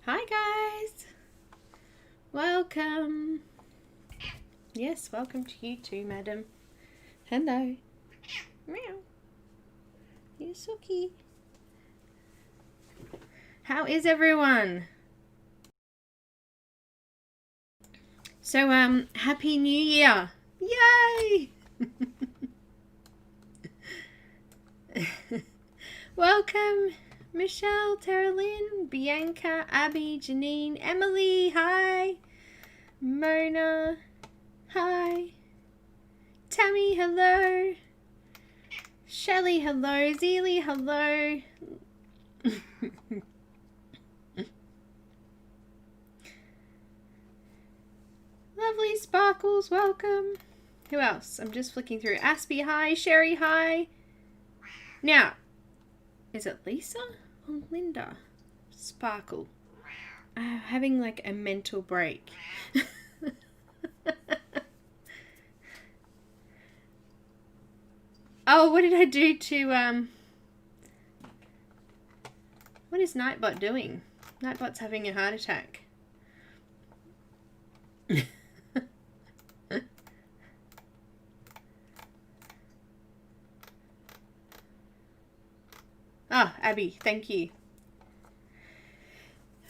Hi guys, welcome. Yes, welcome to you too, madam. Hello. Meow. You're so cute. How is everyone? So, Happy New Year. Yay! Welcome, Michelle, Teralyn, Bianca, Abby, Janine, Emily, hi. Mona, hi. Tammy, hello. Shelley, hello. Zeely, hello. Lovely Sparkles, welcome. Who else? I'm just flicking through. Aspie, hi. Sherry, hi. Now, is it Lisa or Linda? Sparkle. Having like a mental break. Oh, what did I do to, what is Nightbot doing? Nightbot's having a heart attack. Ah, Abby, thank you.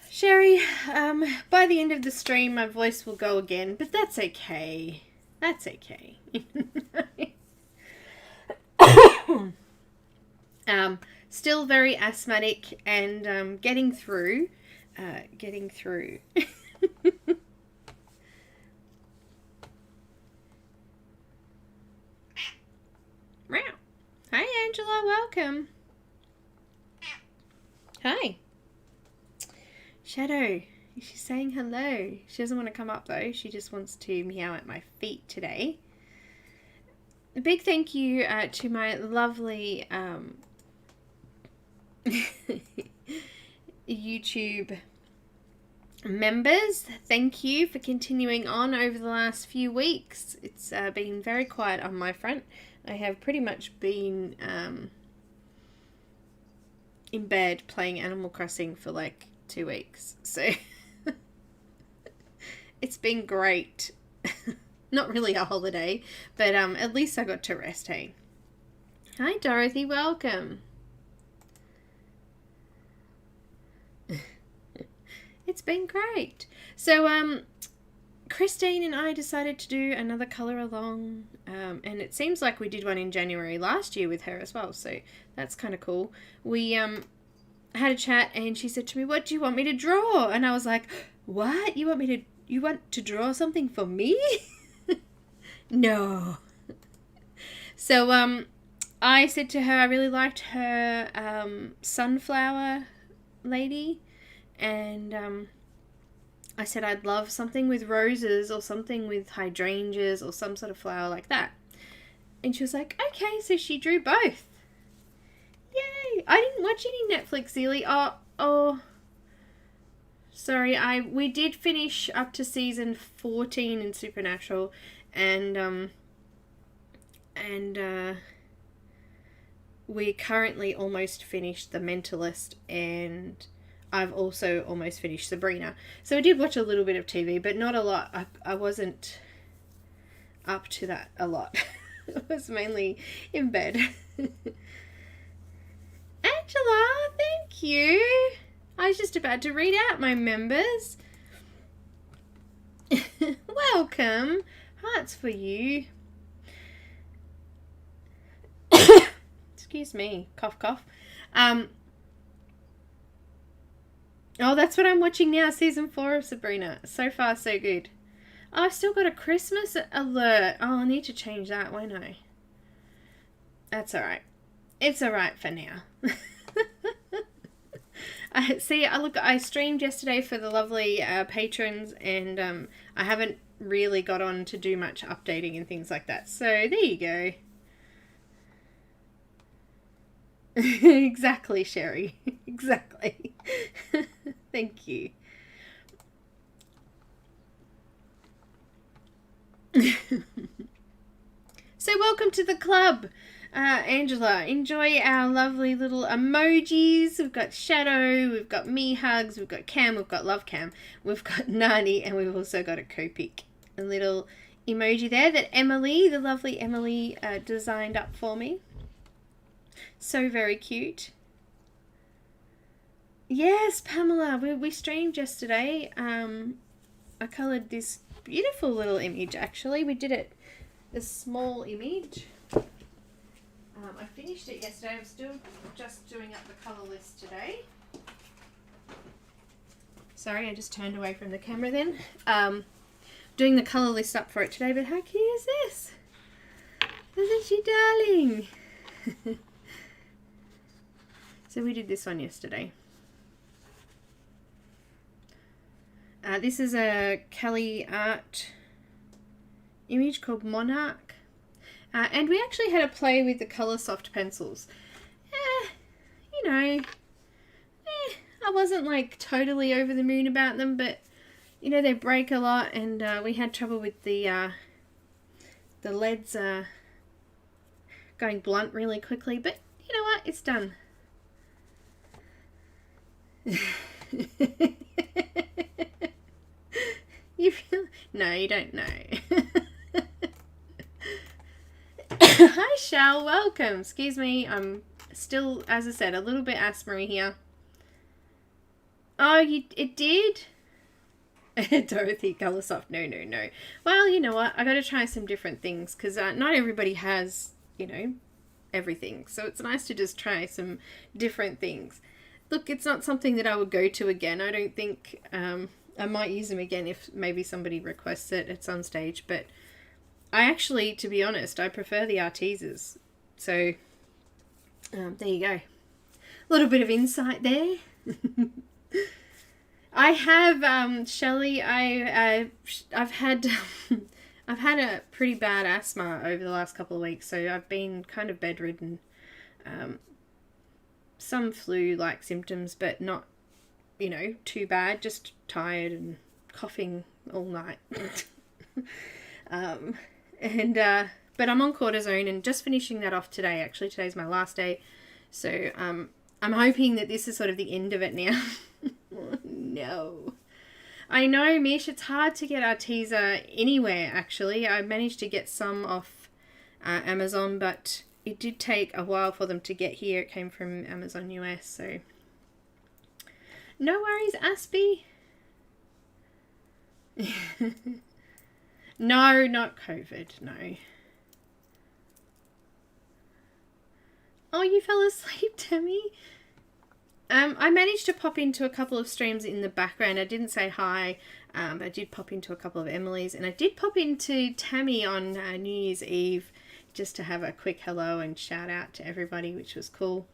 Sherry, by the end of the stream my voice will go again, but that's okay. That's okay. Still very asthmatic and getting through. Hi Angela, welcome. Hi. Shadow, she's saying hello. She doesn't want to come up though. She just wants to meow at my feet today. A big thank you to my lovely YouTube members. Thank you for continuing on over the last few weeks. It's been very quiet on my front. I have pretty much been in bed playing Animal Crossing for like 2 weeks, so it's been great. Not really a holiday, but at least I got to rest, hey. Hi Dorothy, welcome. It's been great. So Christine and I decided to do another colour along, and it seems like we did one in January last year with her as well, so that's kind of cool. We had a chat and she said to me, what do you want me to draw? And I was like, what? You want to draw something for me? No. So I said to her I really liked her sunflower lady, and I said I'd love something with roses or something with hydrangeas or some sort of flower like that. And she was like, okay, so she drew both. Yay! I didn't watch any Netflix, Zeely. Oh. Sorry, we did finish up to season 14 in Supernatural, and we currently almost finished The Mentalist, and I've also almost finished Sabrina. So I did watch a little bit of TV, but not a lot. I wasn't up to that a lot. I was mainly in bed. Angela, thank you. I was just about to read out my members. Welcome. Hearts for you. Excuse me. Cough, cough. Oh, that's what I'm watching now. Season 4 of Sabrina. So far, so good. Oh, I've still got a Christmas alert. Oh, I need to change that, won't I? That's alright. It's alright for now. I streamed yesterday for the lovely patrons, and I haven't really got on to do much updating and things like that. So there you go. Exactly, Sherry. Exactly. Thank you. So welcome to the club. Angela, enjoy our lovely little emojis. We've got Shadow, we've got Me Hugs, we've got Cam, we've got Love Cam, we've got Nani, and we've also got a Copic. A little emoji there that Emily, the lovely Emily, designed up for me. So very cute. Yes, Pamela, we streamed yesterday. I coloured this beautiful little image, actually. We did it, a small image. I finished it yesterday. I'm still just doing up the colour list today. Sorry, I just turned away from the camera then. Doing the colour list up for it today, but how cute is this? Isn't she darling? So we did this one yesterday. This is a Kelly art image called Monarch. And we actually had a play with the Colour Soft pencils. You know, I wasn't like totally over the moon about them, but you know, they break a lot, and we had trouble with the leads going blunt really quickly, but you know what, it's done. No, you don't know. Hi, Shell. Welcome. Excuse me. I'm still, as I said, a little bit asthma-y here. Oh, it did? Dorothy, Colour Soft. No. Well, you know what? I got to try some different things because not everybody has, you know, everything. So it's nice to just try some different things. Look, it's not something that I would go to again. I don't think I might use them again if maybe somebody requests it at some stage, but I actually, to be honest, I prefer the Arteses. So, there you go. A little bit of insight there. I have, Shelley, I've had a pretty bad asthma over the last couple of weeks, so I've been kind of bedridden. Some flu-like symptoms, but not, you know, too bad, just tired and coughing all night. But I'm on cortisone and just finishing that off today. Actually, today's my last day. So, I'm hoping that this is sort of the end of it now. No. I know, Mish, it's hard to get Arteza anywhere, actually. I managed to get some off Amazon, but it did take a while for them to get here. It came from Amazon US, so... No worries, Aspie. No, not COVID, no. Oh, you fell asleep, Tammy? I managed to pop into a couple of streams in the background. I didn't say hi, but I did pop into a couple of Emily's, and I did pop into Tammy on New Year's Eve just to have a quick hello and shout out to everybody, which was cool.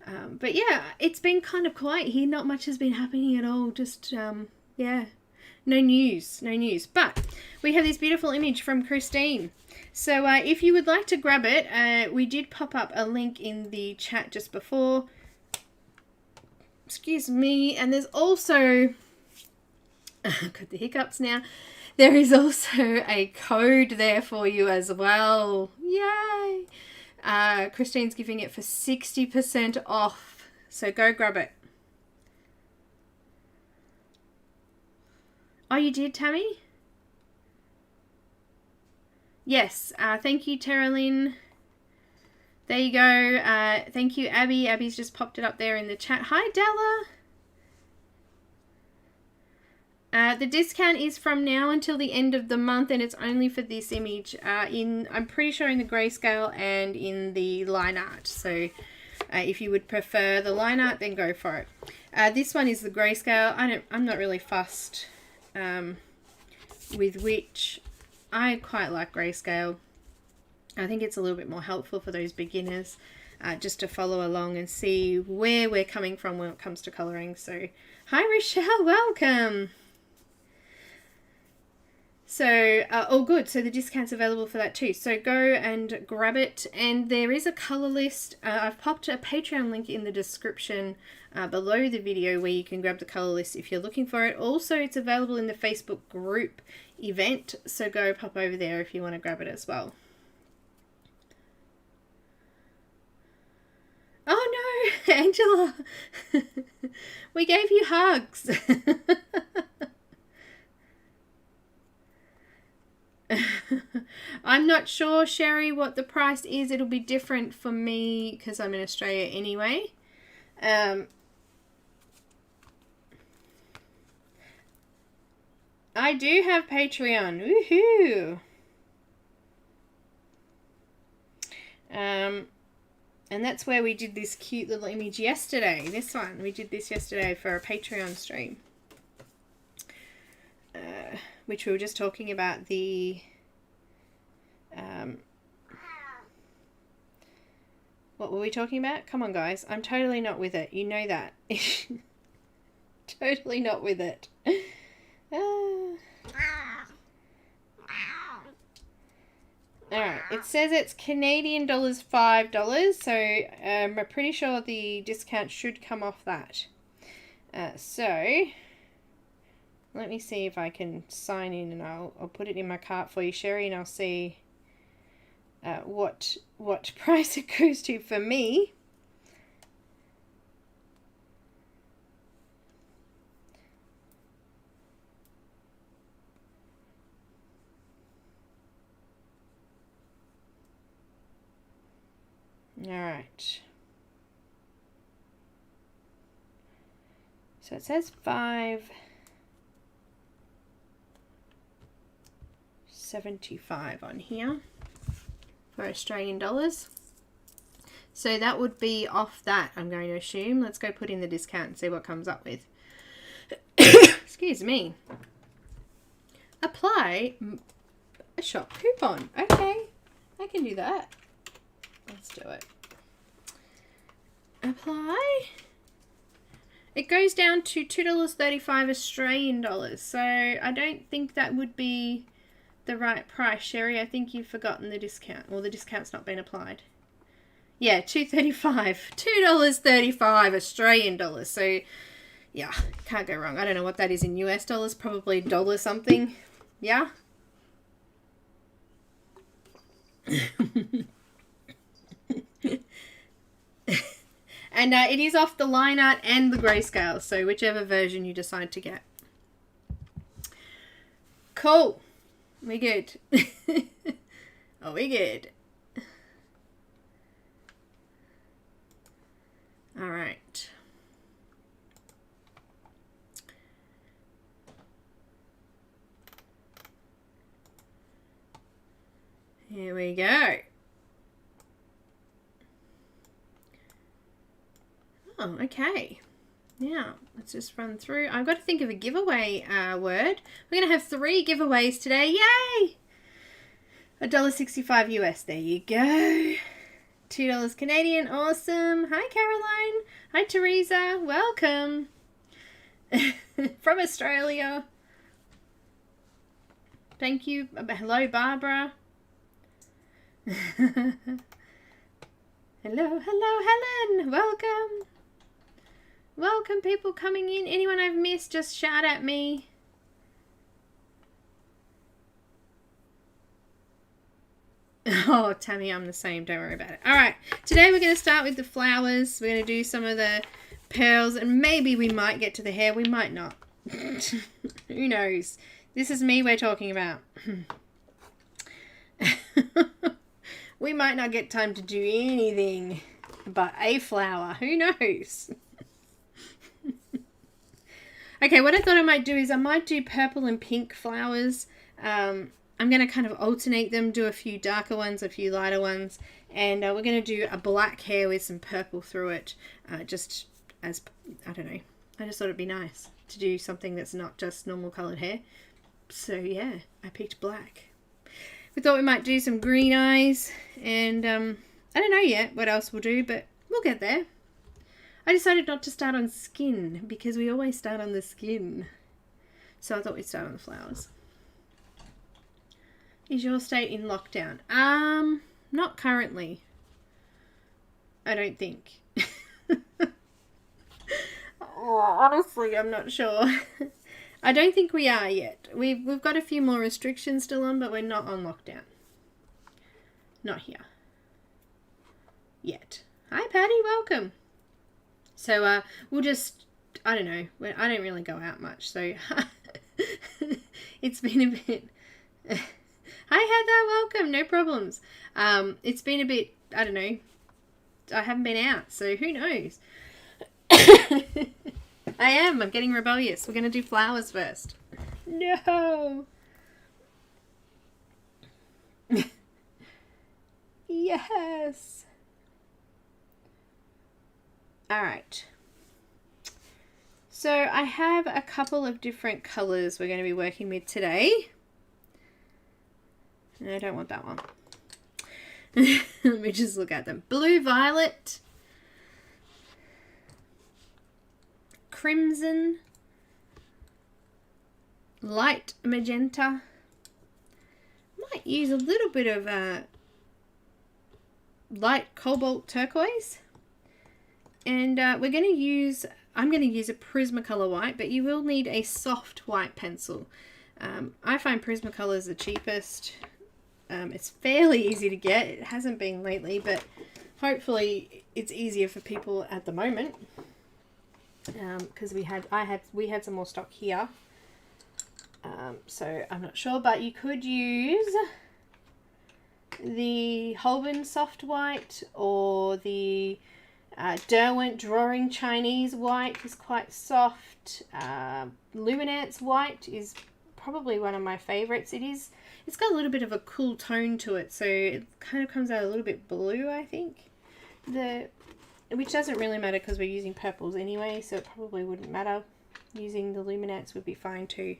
But yeah, it's been kind of quiet here. Not much has been happening at all. Just, yeah, no news. But we have this beautiful image from Christine. So if you would like to grab it, we did pop up a link in the chat just before. Excuse me. And there's also, I've got the hiccups now. There is also a code there for you as well. Yay! Christine's giving it for 60% off. So go grab it. Oh, you did, Tammy? Yes. Thank you, Terralyn. There you go. Thank you, Abby. Abby's just popped it up there in the chat. Hi, Della. The discount is from now until the end of the month, and it's only for this image. I'm pretty sure in the grayscale and in the line art. So if you would prefer the line art, then go for it. This one is the grayscale. I'm not really fussed with which. I quite like grayscale. I think it's a little bit more helpful for those beginners, just to follow along and see where we're coming from when it comes to colouring. So, hi Rochelle, welcome. So, all good. So the discount's available for that too. So go and grab it. And there is a colour list. I've popped a Patreon link in the description below the video where you can grab the colour list if you're looking for it. Also, it's available in the Facebook group event. So go pop over there if you want to grab it as well. Angela. We gave you hugs. I'm not sure, Sherry, what the price is. It'll be different for me because I'm in Australia anyway. I do have Patreon. Woohoo! And that's where we did this cute little image yesterday. This one. We did this yesterday for a Patreon stream. Which we were just talking about the... what were we talking about? Come on, guys. I'm totally not with it. You know that. Totally not with it. Alright, it says it's Canadian dollars $5, so I'm pretty sure the discount should come off that. So, let me see if I can sign in and I'll put it in my cart for you, Sherry, and I'll see what price it goes to for me. Alright. So it says $5.75 on here for Australian dollars. So that would be off that, I'm going to assume. Let's go put in the discount and see what comes up with. Excuse me. Apply a shop coupon. Okay, I can do that. Let's do it. Apply. It goes down to $2.35 Australian dollars. So I don't think that would be the right price, Sherry. I think you've forgotten the discount. Well, the discount's not been applied. Yeah, $2.35. $2.35 Australian dollars. So yeah, can't go wrong. I don't know what that is in US dollars. Probably dollar something. Yeah. And it is off the line art and the grayscale, so whichever version you decide to get. Cool. We good. Oh, we good. All right. Here we go. Oh, okay. Now, let's just run through. I've got to think of a giveaway word. We're going to have 3 giveaways today. Yay! $1.65 US. There you go. $2 Canadian. Awesome. Hi, Caroline. Hi, Teresa. Welcome. From Australia. Thank you. Hello, Barbara. Hello, hello, Helen. Welcome. Welcome, people coming in. Anyone I've missed, just shout at me. Oh, Tammy, I'm the same. Don't worry about it. All right. Today we're going to start with the flowers. We're going to do some of the pearls, and maybe we might get to the hair. We might not. Who knows? This is me we're talking about. We might not get time to do anything but a flower. Who knows? Okay, what I thought I might do is I might do purple and pink flowers. I'm going to kind of alternate them, do a few darker ones, a few lighter ones, and we're going to do a black hair with some purple through it, just as, I don't know, I just thought it'd be nice to do something that's not just normal coloured hair. So yeah, I picked black. We thought we might do some green eyes, and I don't know yet what else we'll do, but we'll get there. I decided not to start on skin because we always start on the skin. So I thought we'd start on the flowers. Is your state in lockdown? Not currently. I don't think. Honestly, I'm not sure. I don't think we are yet. We've got a few more restrictions still on, but we're not on lockdown. Not here. Yet. Hi, Patty. Welcome. So we'll just, I don't know, I don't really go out much, so it's been a bit, hi Heather, welcome, no problems. It's been a bit, I don't know, I haven't been out, so who knows. I'm getting rebellious. We're going to do flowers first. No. Yes. All right. So I have a couple of different colors we're going to be working with today. No, I don't want that one. Let me just look at them. Blue, violet, crimson, light magenta. Might use a little bit of light cobalt turquoise. And I'm going to use a Prismacolor white, but you will need a soft white pencil. I find Prismacolor is the cheapest. It's fairly easy to get. It hasn't been lately, but hopefully it's easier for people at the moment. Because we had some more stock here. So I'm not sure, but you could use the Holbein soft white, or the Derwent Drawing Chinese white is quite soft. Luminance white is probably one of my favorites. It's got a little bit of a cool tone to it, so it kind of comes out a little bit blue, I think. Which doesn't really matter because we're using purples anyway, so it probably wouldn't matter. Using the Luminance would be fine too.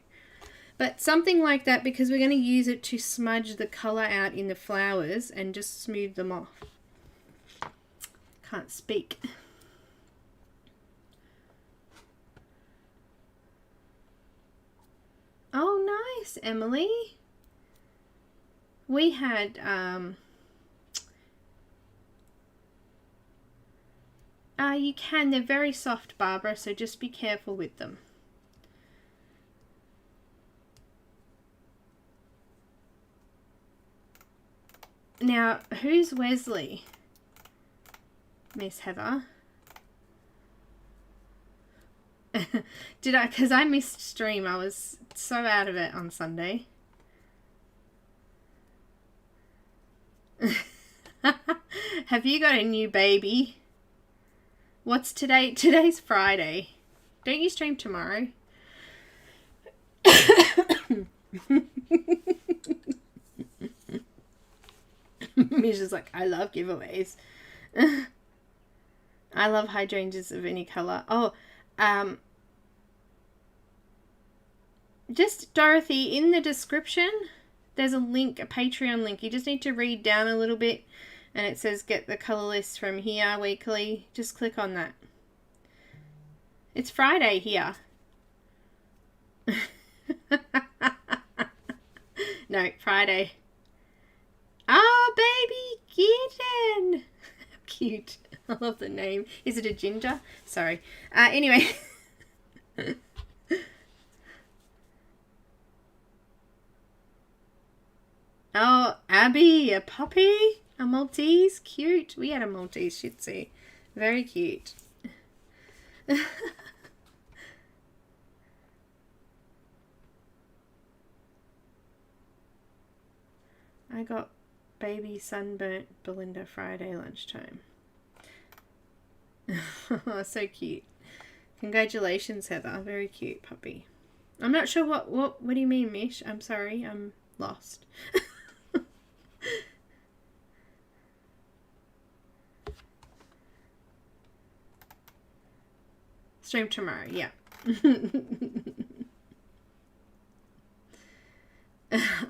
But something like that, because we're going to use it to smudge the colour out in the flowers and just smooth them off. Can't speak. Oh, nice, Emily. We had, you can, they're very soft, Barbara, so just be careful with them. Now, who's Wesley? Miss Heather. Because I missed stream. I was so out of it on Sunday. Have you got a new baby? What's today? Today's Friday. Don't you stream tomorrow? Misha's like, I love giveaways. I love hydrangeas of any colour. Oh, just Dorothy, in the description, there's a link, a Patreon link. You just need to read down a little bit, and it says get the colour list from here weekly. Just click on that. It's Friday here. No, Friday. Oh, baby kitten. Cute. I love the name. Is it a ginger? Sorry. Anyway. Oh, Abby, a puppy? A Maltese? Cute. We had a Maltese Shih Tzu. Very cute. I got baby sunburnt Belinda Friday lunchtime. Oh, so cute. Congratulations, Heather. Very cute puppy. I'm not sure what do you mean, Mish? I'm sorry. I'm lost. Stream tomorrow, yeah.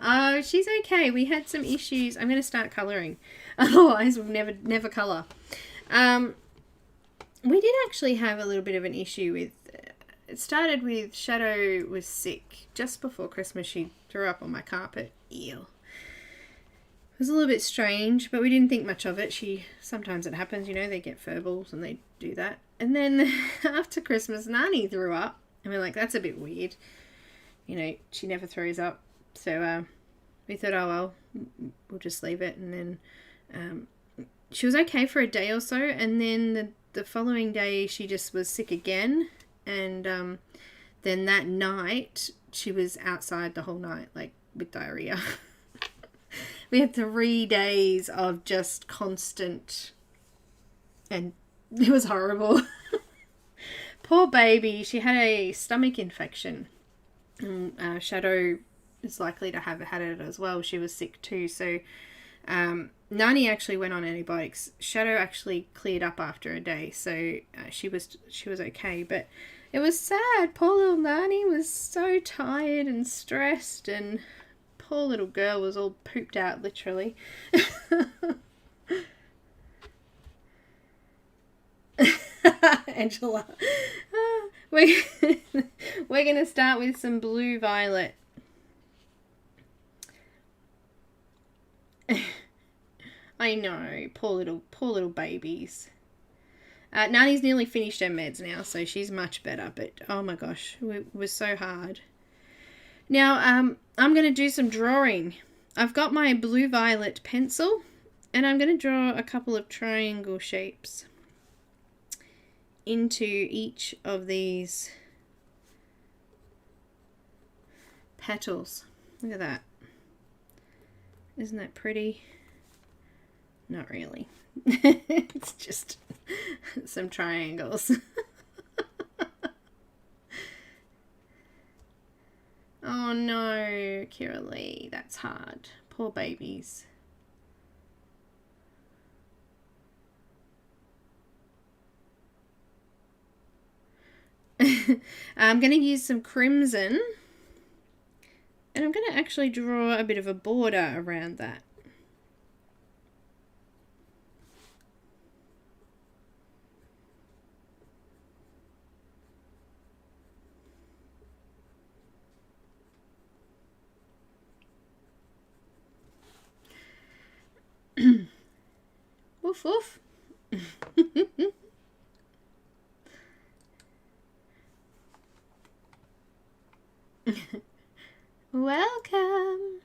Oh, she's okay. We had some issues. I'm going to start colouring. Otherwise, we'll never colour. We did actually have a little bit of an issue with... It started with Shadow was sick. Just before Christmas, she threw up on my carpet. Ew. It was a little bit strange, but we didn't think much of it. Sometimes it happens, you know, they get fur balls and they do that. And then after Christmas, Nani threw up. And we're like, that's a bit weird. You know, she never throws up. So we thought, oh, well, we'll just leave it. And then she was okay for a day or so. And then the following day she just was sick again, and then that night she was outside the whole night, like with diarrhea. We had 3 days of just constant, and it was horrible. Poor baby, she had a stomach infection. Shadow is likely to have had it as well. She was sick too, so Nani actually went on antibiotics. Shadow actually cleared up after a day, so she was okay. But it was sad. Poor little Nani was so tired and stressed, and poor little girl was all pooped out, literally. Angela. We're going to start with some blue violet. I know, poor little babies. Nani's nearly finished her meds now, so she's much better, but oh my gosh, it was so hard. Now, I'm going to do some drawing. I've got my blue violet pencil, and I'm going to draw a couple of triangle shapes into each of these petals. Look at that. Isn't that pretty? Not really. It's just some triangles. Oh no, Kira Lee, that's hard. Poor babies. I'm going to use some crimson, and I'm going to actually draw a bit of a border around that. Woof woof. Welcome.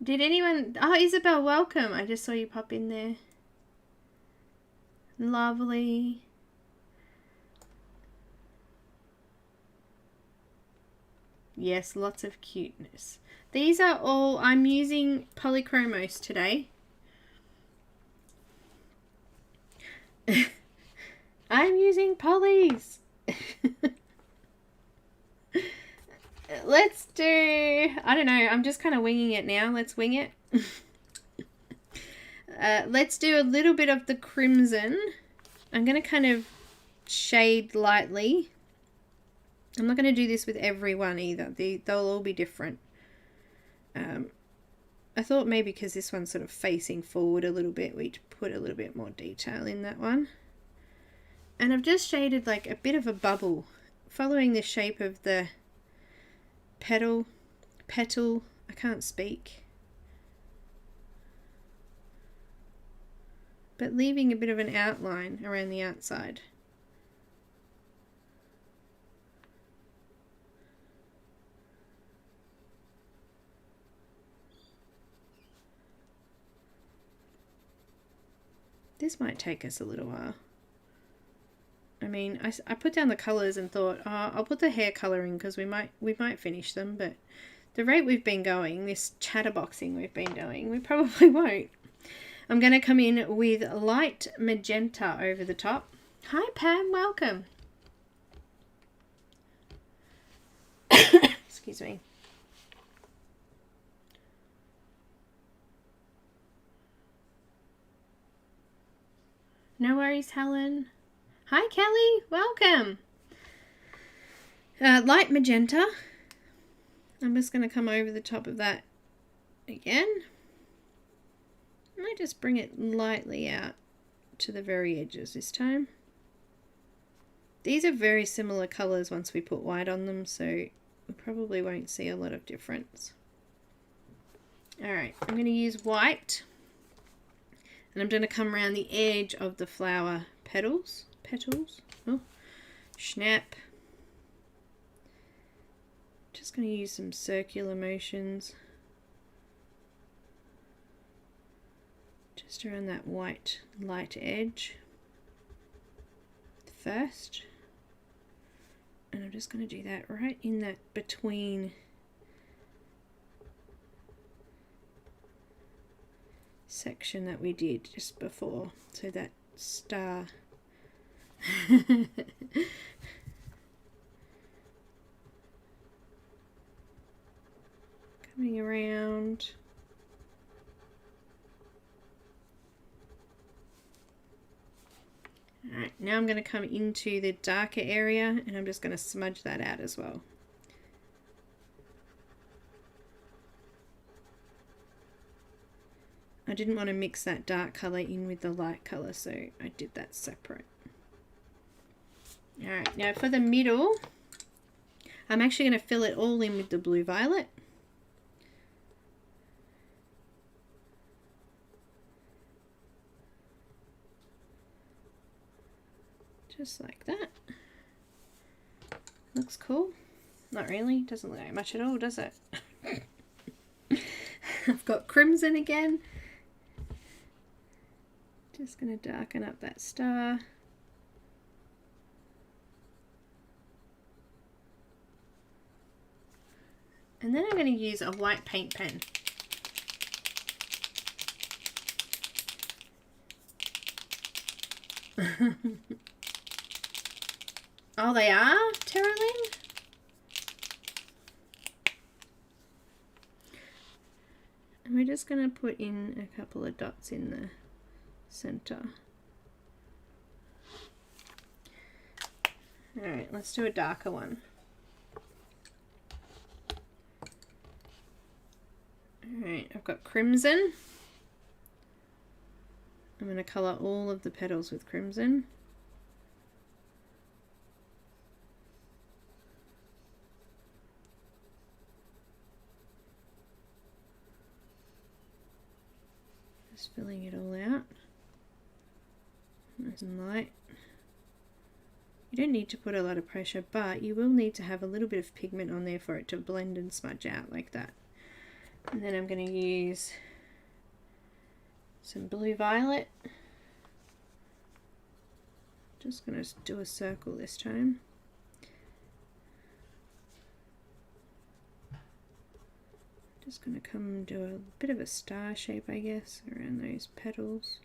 Did anyone... Oh, Isabel, welcome. I just saw you pop in there. Lovely. Yes, lots of cuteness. These are all... I'm using POLYCHROMOS today. I'm using polys. Let's do... I don't know. I'm just kind of winging it now. Let's wing it. Let's do a little bit of the crimson. I'm going to kind of shade lightly. I'm not going to do this with every one either. They'll all be different. I thought maybe because this one's sort of facing forward a little bit, we'd put a little bit more detail in that one. And I've just shaded like a bit of a bubble, following the shape of the petal, I can't speak. But leaving a bit of an outline around the outside. This might take us a little while. I mean, I put down the colours and thought, oh, I'll put the hair colour in because we might finish them, but the rate we've been going, this chatterboxing we've been doing, we probably won't. I'm going to come in with light magenta over the top. Hi Pam, welcome. Excuse me. No worries, Helen. Hi Kelly, welcome. Light magenta. I'm just going to come over the top of that again. And I just bring it lightly out to the very edges this time. These are very similar colours once we put white on them, so we probably won't see a lot of difference. Alright, I'm going to use white. And I'm going to come around the edge of the flower petals. Oh, snap. Just going to use some circular motions. Just around that white light edge. first. And I'm just going to do that right in that between section that we did just before. So that star. Coming around. Alright, now I'm going to come into the darker area and I'm just going to smudge that out as well. I didn't want to mix that dark colour in with the light colour, so I did that separate. Alright, now for the middle, I'm actually going to fill it all in with the blue violet. Just like that. Looks cool. Not really, doesn't look like much at all, does it? I've got crimson again. Just going to darken up that star. And then I'm going to use a white paint pen. Oh, they are, Terralyn? And we're just going to put in a couple of dots in the center. Alright, let's do a darker one. Alright, I've got crimson. I'm going to colour all of the petals with crimson. Just filling it all out. Nice and light. You don't need to put a lot of pressure, but you will need to have a little bit of pigment on there for it to blend and smudge out like that. And then I'm going to use some blue violet. Just going to do a circle this time. Just going to come and do a bit of a star shape, I guess, around those petals.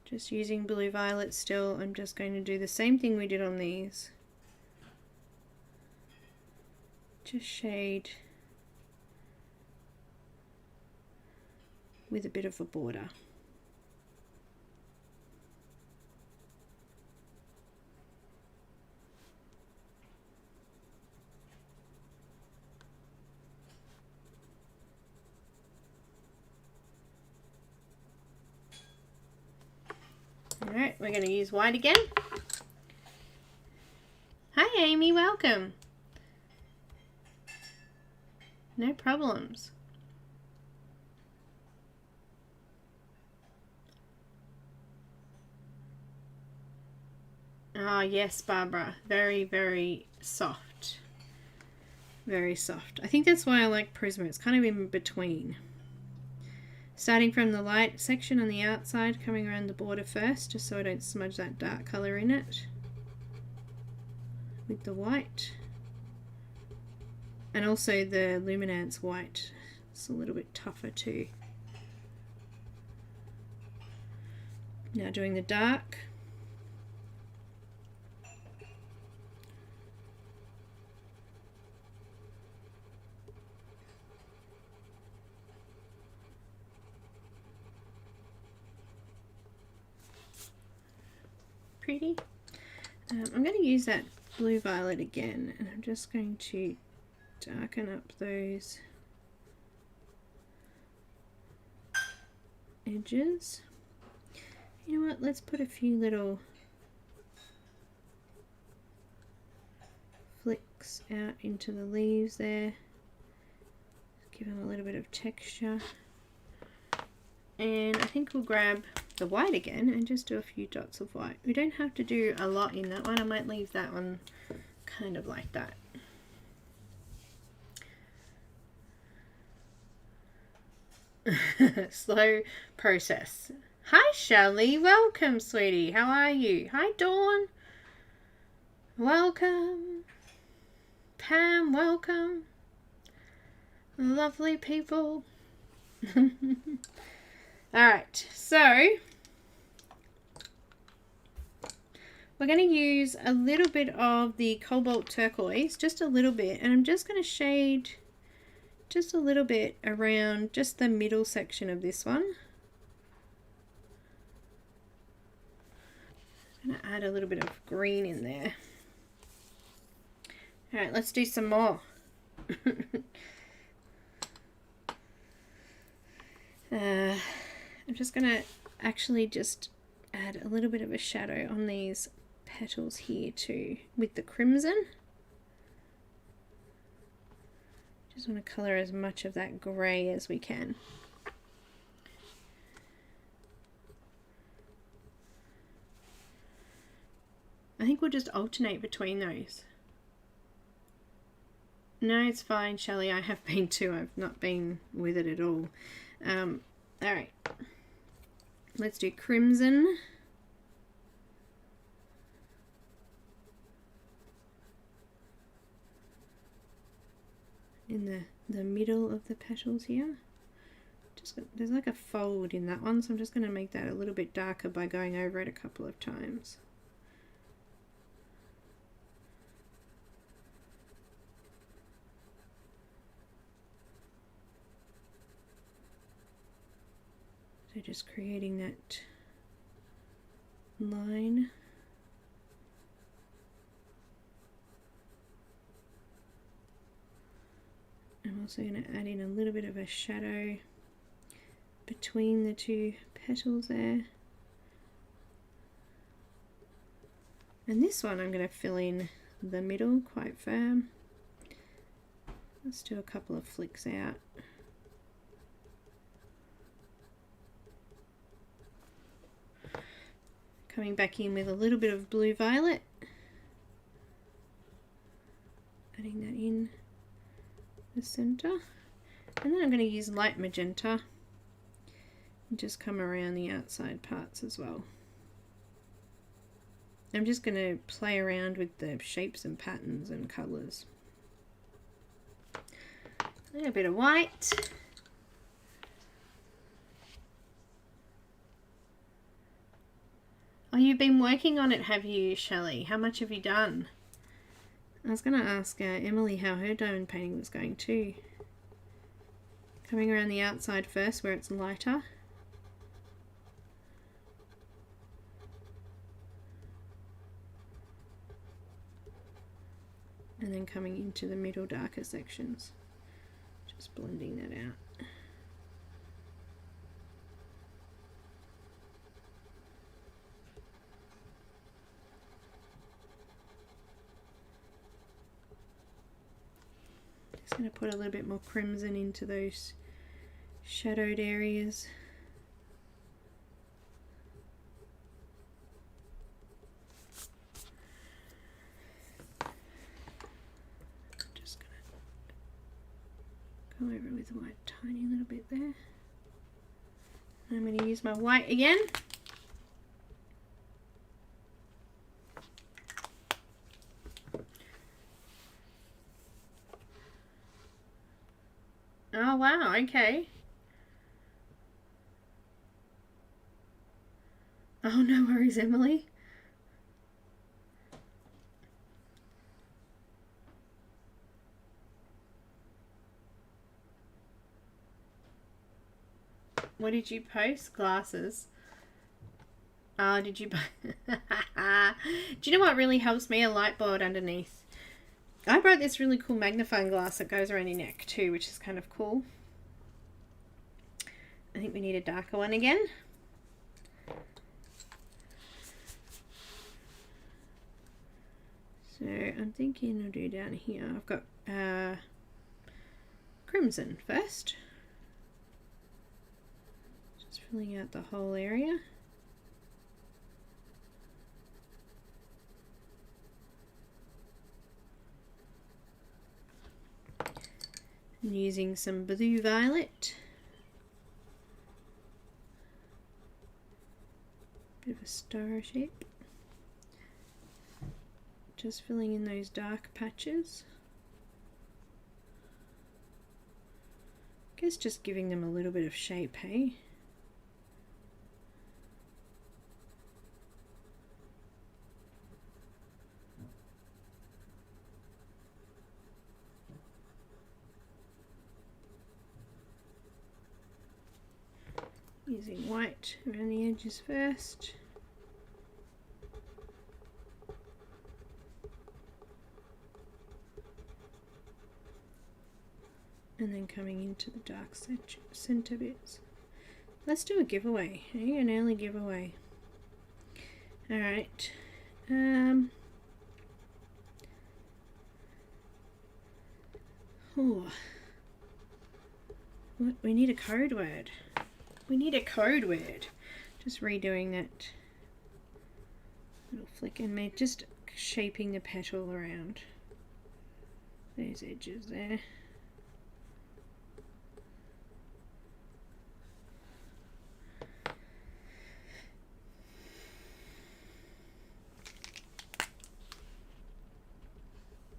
Just using blue violet still, I'm just going to do the same thing we did on these. Just shade with a bit of a border. Alright, we're going to use white again. Hi Amy, welcome. No problems. Oh yes, Barbara. Very, very soft. Very soft. I think that's why I like Prisma. It's kind of in between. Starting from the light section on the outside, coming around the border first, just so I don't smudge that dark colour in it. With the white. And also the Luminance white. It's a little bit tougher too. Now doing the dark. Pretty. I'm going to use that blue violet again, and I'm just going to darken up those edges. You know what, let's put a few little flicks out into the leaves there. Give them a little bit of texture. And I think we'll grab the white again and just do a few dots of white. We don't have to do a lot in that one. I might leave that one kind of like that. Slow process. Hi, Shelley. Welcome, sweetie. How are you? Hi, Dawn. Welcome. Pam, welcome. Lovely people. Alright, so we're going to use a little bit of the cobalt turquoise, just a little bit, and I'm just going to shade just a little bit around just the middle section of this one. I'm going to add a little bit of green in there. Alright, let's do some more. I'm just going to actually just add a little bit of a shadow on these petals here too with the crimson. Just want to colour as much of that grey as we can. I think we'll just alternate between those. No, it's fine, Shelley. I have been too. I've not been with it at all. Alright. Let's do crimson. In the middle of the petals here. There's like a fold in that one, so I'm just going to make that a little bit darker by going over it a couple of times. So just creating that line. I'm also going to add in a little bit of a shadow between the two petals there. And this one I'm going to fill in the middle quite firm. Let's do a couple of flicks out. Coming back in with a little bit of blue violet. Adding that in the center. And then I'm going to use light magenta and just come around the outside parts as well. I'm just going to play around with the shapes and patterns and colours. A little bit of white. Oh, you've been working on it, have you, Shelley? How much have you done? I was going to ask Emily how her diamond painting was going too. Coming around the outside first where it's lighter. And then coming into the middle darker sections. Just blending that out. Just going to put a little bit more crimson into those shadowed areas. Just going to go over with white tiny little bit there. I'm going to use my white again. Oh wow, okay. Oh, no worries, Emily. What did you post? Glasses. Oh, did you... Do you know what really helps me? A light board underneath. I brought this really cool magnifying glass that goes around your neck too, which is kind of cool. I think we need a darker one again. So I'm thinking I'll do down here. I've got crimson first. Just filling out the whole area. And using some blue violet. a star shape. Just filling in those dark patches. Guess just giving them a little bit of shape, hey? Using white around the edges first. And then coming into the dark center bits. Let's do a giveaway, hey? An early giveaway. Alright. Oh. What? We need a code word. We need a code word. Just redoing that little flick and just shaping the petal around those edges there.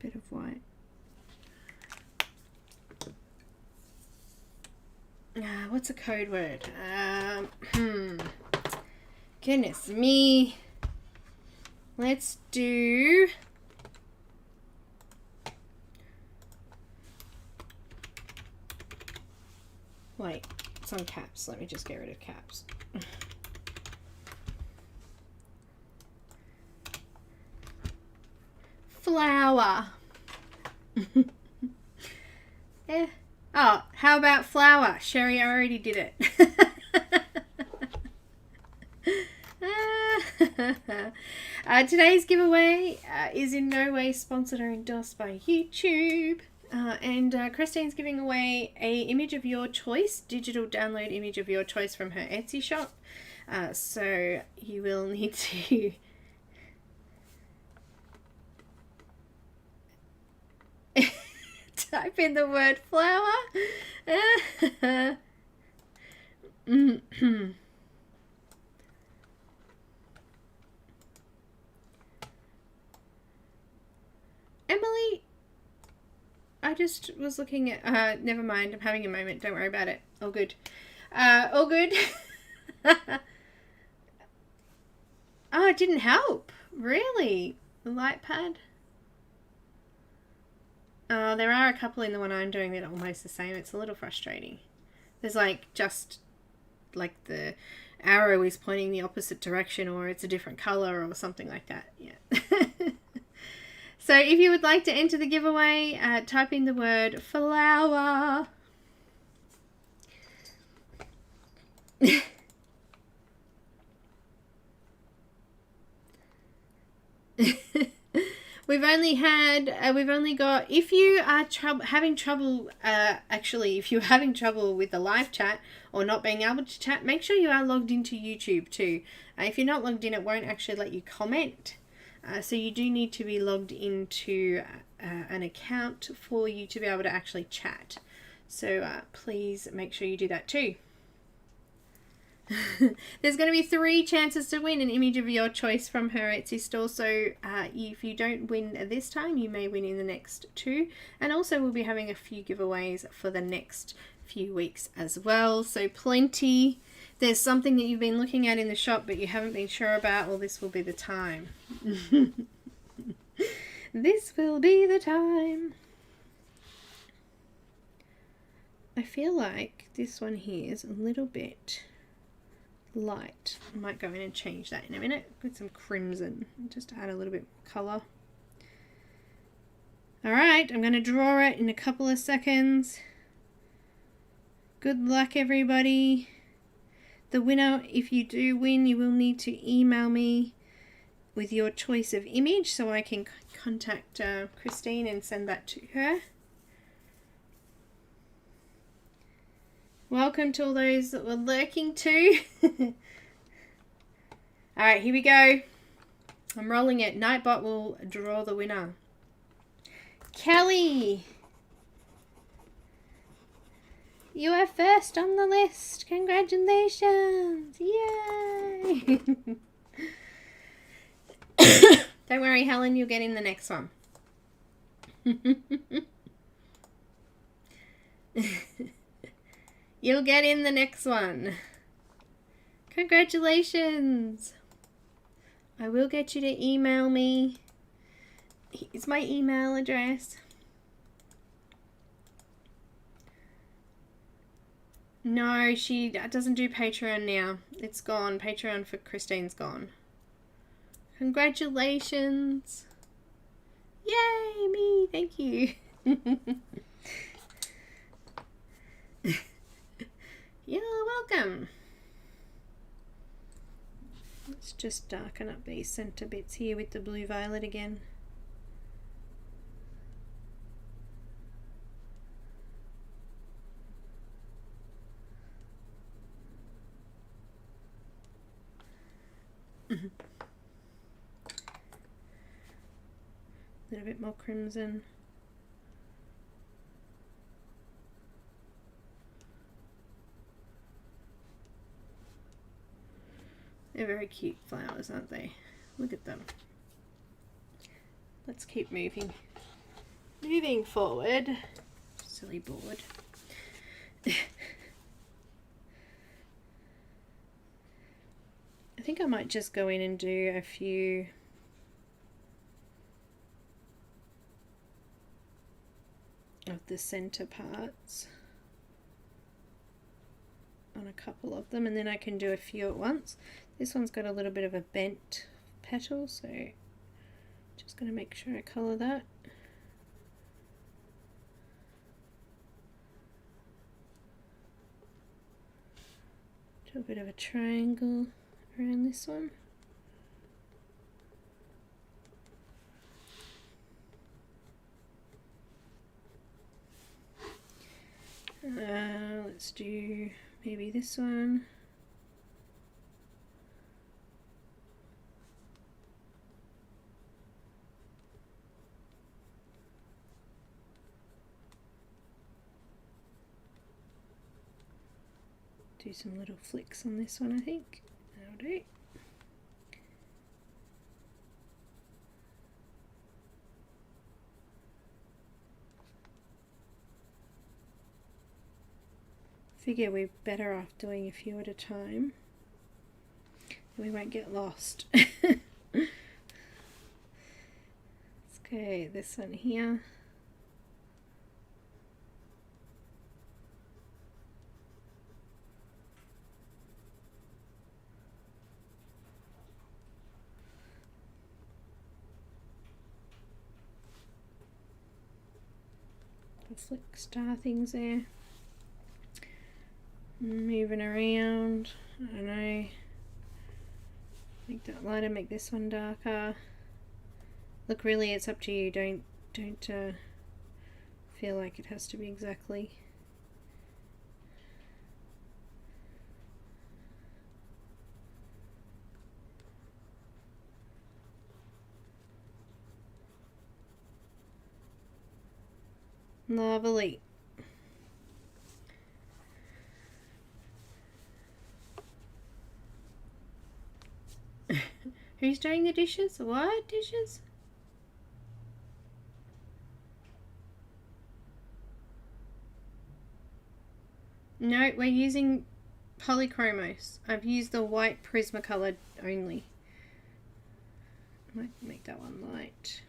Bit of white. What's a code word? Goodness me. Let's do wait, it's on caps. Let me just get rid of caps. Flower. Yeah. Oh, how about flower? Sherry, I already did it. Today's giveaway is in no way sponsored or endorsed by YouTube. Christine's giving away a image of your choice, digital download image of your choice from her Etsy shop. So you will need to type in the word flower. Emily, I just was looking at, never mind, I'm having a moment, don't worry about it. All good. All good. Oh, it didn't help. Really? The light pad? There are a couple in the one I'm doing that are almost the same. It's a little frustrating. There's like just like the arrow is pointing the opposite direction, or it's a different color or something like that. Yeah. So if you would like to enter the giveaway, type in the word flower. We've only got, if you are having trouble, if you're having trouble with the live chat or not being able to chat, make sure you are logged into YouTube too. If you're not logged in, it won't actually let you comment. So you do need to be logged into an account for you to be able to actually chat. So please make sure you do that too. There's going to be 3 chances to win an image of your choice from her Etsy store. So if you don't win this time, you may win in the next 2. And also we'll be having a few giveaways for the next few weeks as well. So plenty. There's something that you've been looking at in the shop but you haven't been sure about. Well, this will be the time. This will be the time. I feel like this one here is a little bit light. I might go in and change that in a minute with some crimson just to add a little bit more colour. Alright, I'm going to draw it in a couple of seconds. Good luck, everybody. The winner, if you do win, you will need to email me with your choice of image so I can contact Christine and send that to her. Welcome to all those that were lurking too. Alright, here we go. I'm rolling it. Nightbot will draw the winner. Kelly! You are first on the list. Congratulations! Yay! Don't worry, Helen, you'll get in the next one. You'll get in the next one. Congratulations. I will get you to email me. Here's my email address. No, she doesn't do Patreon now. It's gone. Patreon for Christine's gone. Congratulations. Yay, me. Thank you. You're welcome. Let's just darken up these center bits here with the blue violet again. A little bit more crimson. They're very cute flowers, aren't they? Look at them. Let's keep moving. Moving forward. Silly board. I think I might just go in and do a few of the center parts on a couple of them, and then I can do a few at once. This one's got a little bit of a bent petal, so just going to make sure I colour that. Do a bit of a triangle around this one. Let's do maybe this one. Do some little flicks on this one, I think. That'll do. Figure we're better off doing a few at a time. We won't get lost. Let's go this one here. Flick star things there. Moving around. I don't know. Make that lighter, make this one darker. Look, really, it's up to you. Don't feel like it has to be exactly. Lovely. Who's doing the dishes? What dishes? No, we're using POLYCHROMOS. I've used the white Prismacolor only. I might make that one light.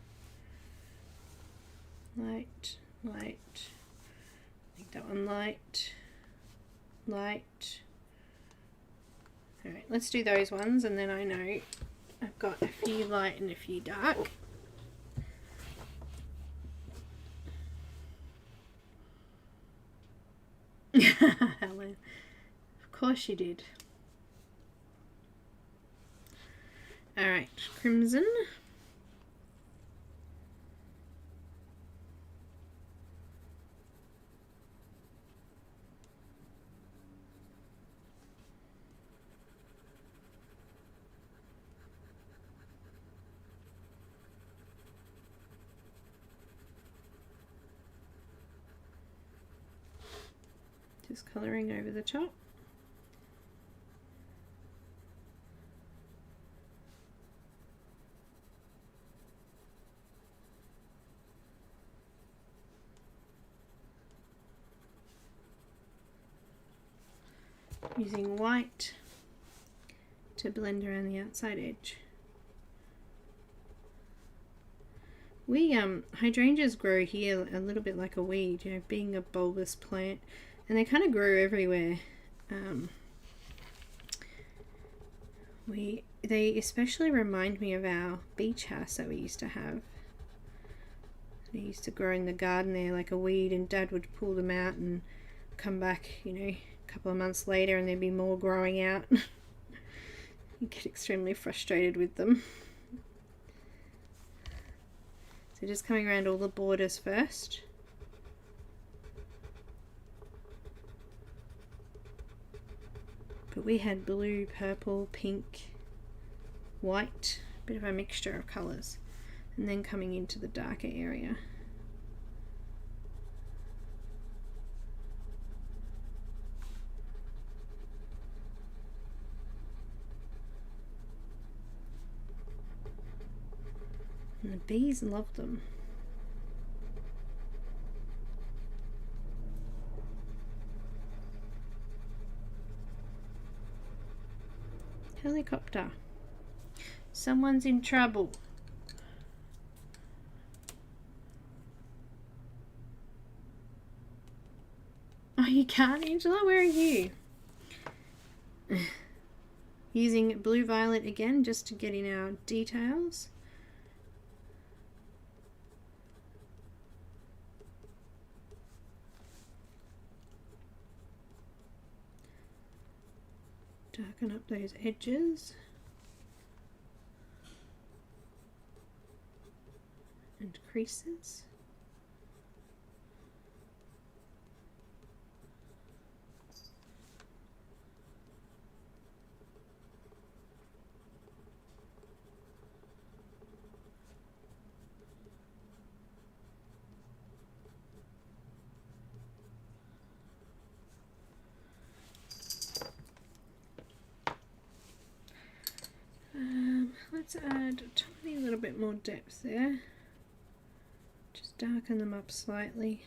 Light. Light, make that one light, light. Alright, let's do those ones, and then I know I've got a few light and a few dark. Helen, of course you did. Alright, crimson. Just colouring over the top. using white to blend around the outside edge. Hydrangeas grow here a little bit like a weed, you know, being a bulbous plant, and they kind of grow everywhere. They especially remind me of our beach house that we used to have. They used to grow in the garden there like a weed, and Dad would pull them out and come back, you know, a couple of months later and there'd be more growing out. You get extremely frustrated with them. So just coming around all the borders first. But we had blue, purple, pink, white, a bit of a mixture of colours, and then coming into the darker area. And the bees love them. Helicopter. Someone's in trouble. Oh, you can't, Angela? Where are you? Using blue violet again just to get in our details. Darken up those edges. And creases. Let's add a tiny little bit more depth there. Just darken them up slightly.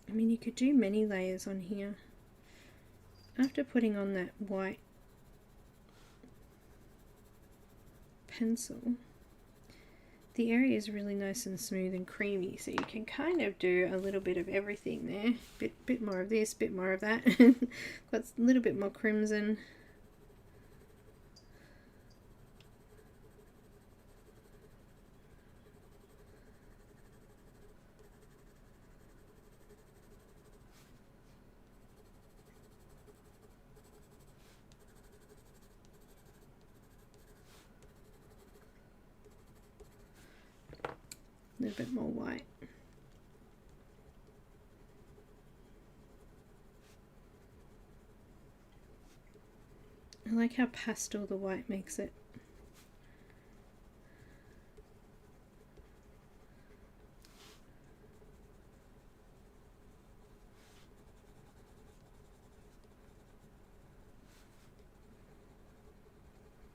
I mean, you could do many layers on here. After putting on that white pencil, the area is really nice and smooth and creamy, so you can kind of do a little bit of everything there. Bit more of this, bit more of that. Got a little bit more crimson. A little bit more white. I like how pastel the white makes it.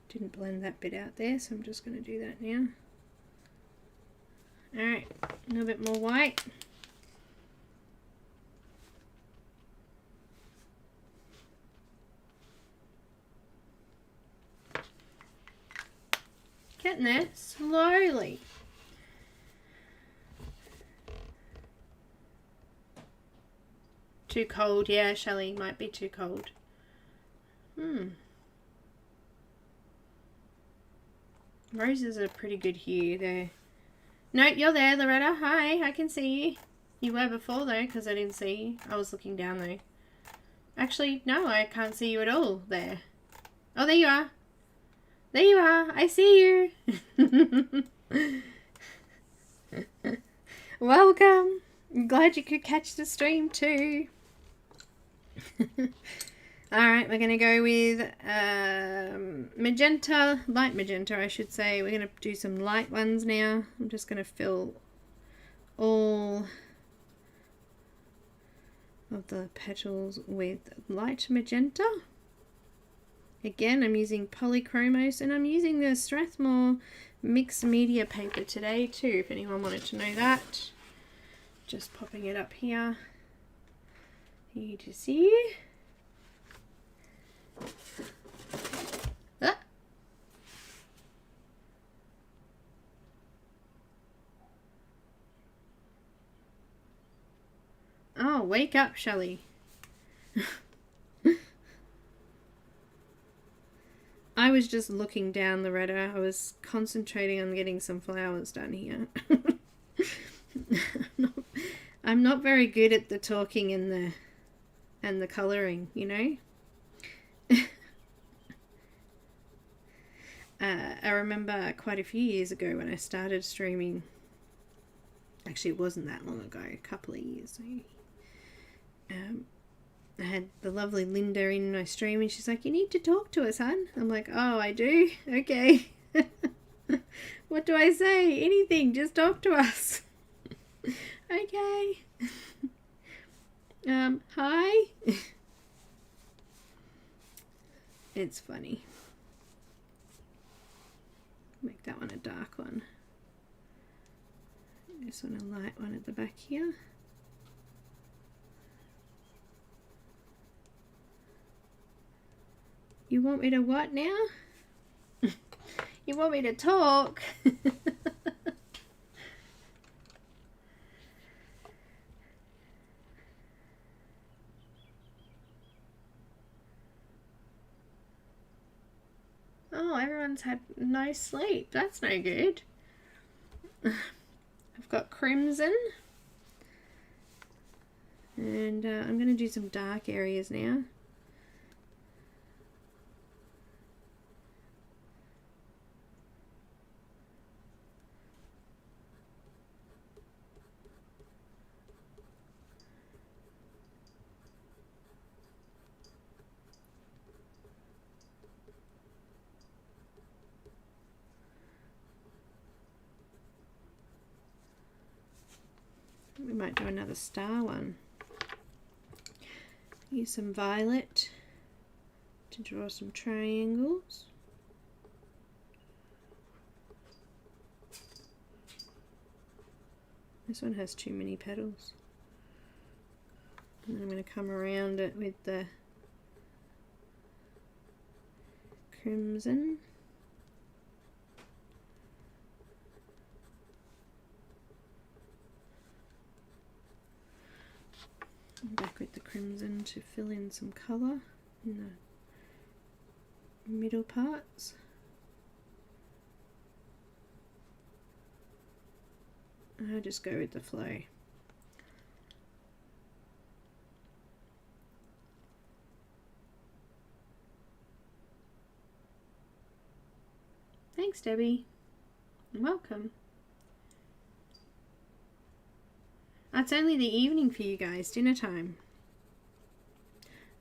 Didn't blend that bit out there, so I'm just going to do that now. Alright, a little bit more white. Getting there, slowly. Too cold, yeah, Shelley, might be too cold. Roses are pretty good hue there. No, you're there, Loretta. Hi, I can see you. You were before though, because I didn't see you. I was looking down though. Actually, no, I can't see you at all there. Oh, there you are. There you are. I see you. Welcome. I'm glad you could catch the stream too. Alright, we're going to go with magenta, light magenta I should say. We're going to do some light ones now. I'm just going to fill all of the petals with light magenta. Again, I'm using Polychromos, and I'm using the Strathmore mixed media paper today too, if anyone wanted to know that. Just popping it up here for you to see. Ah. Oh, wake up, Shelley. I was just looking down the redder. I was concentrating on getting some flowers done here. I'm not very good at the talking and the colouring, you know. I remember quite a few years ago when I started streaming. Actually, it wasn't that long ago, a couple of years. I had the lovely Linda in my stream, and she's like, "You need to talk to us, hon." I'm like, "Oh, I do? Okay." What do I say? Anything, just talk to us. Okay. Hi. It's funny. Make that one a dark one. This one a light one at the back here. You want me to what now? You want me to talk? Oh, everyone's had no sleep. That's no good. I've got crimson. And I'm going to do some dark areas now. We might do another star one. Use some violet to draw some triangles. This one has too many petals. And then I'm going to come around it with the crimson. Back with the crimson to fill in some colour in the middle parts. I just go with the flow. Thanks, Debbie. Welcome. It's only the evening for you guys, dinner time.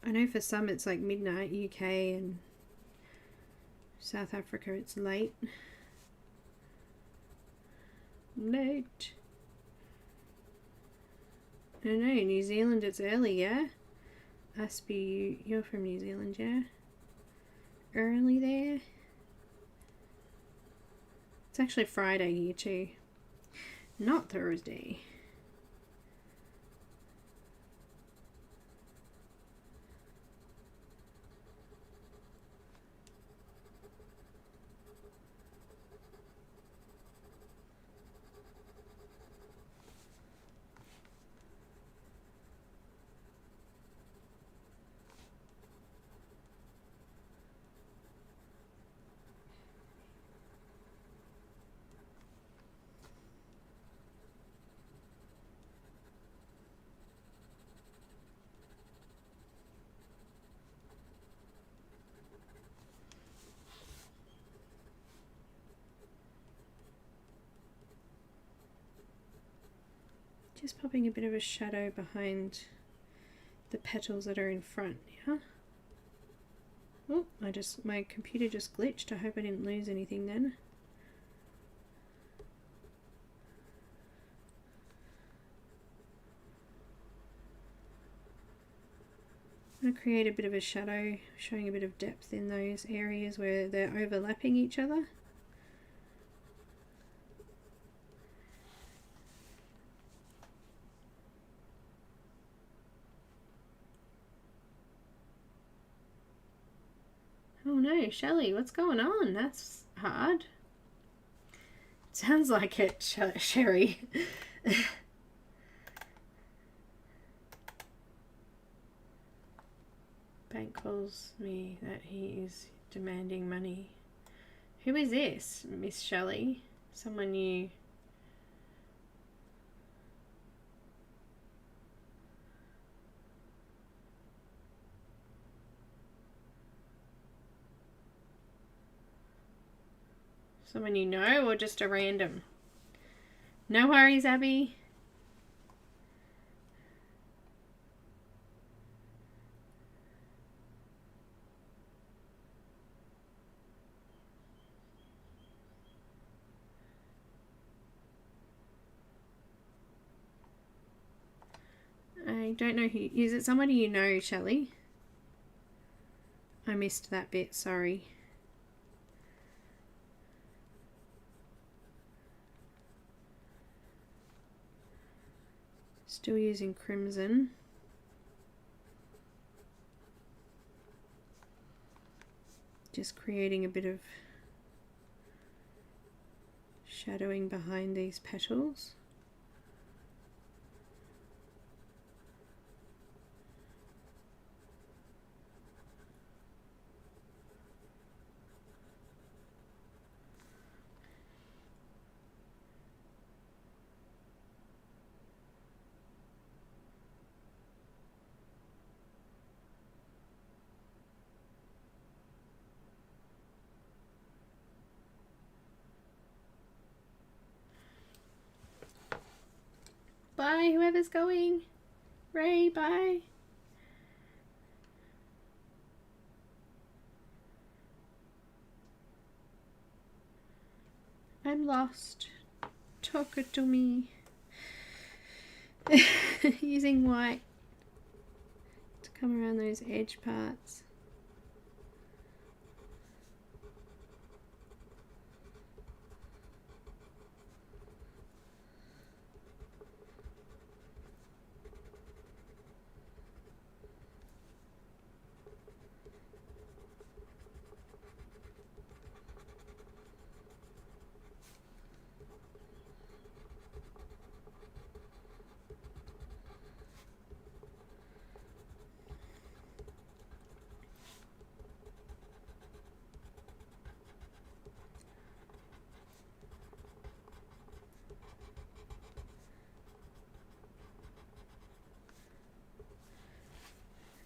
I know for some it's like midnight, UK, and South Africa it's late. Late. I don't know, New Zealand it's early, yeah? Aspie, you're from New Zealand, yeah? Early there. It's actually Friday here too, not Thursday. Just popping a bit of a shadow behind the petals that are in front, yeah? Oh, my computer just glitched. I hope I didn't lose anything then. going to create a bit of a shadow, showing a bit of depth in those areas where they're overlapping each other. Oh no, Shelley, what's going on? That's hard. Sounds like it, Sherry. Bank calls me that he is demanding money. Who is this, Miss Shelley? Someone new. Someone you know, or just a random? No worries, Abby. I don't know who. Is it somebody you know, Shelley? I missed that bit, sorry. Still using crimson. Just creating a bit of shadowing behind these petals. Bye, whoever's going. Ray, bye. I'm lost. Talk to me. Using white to come around those edge parts.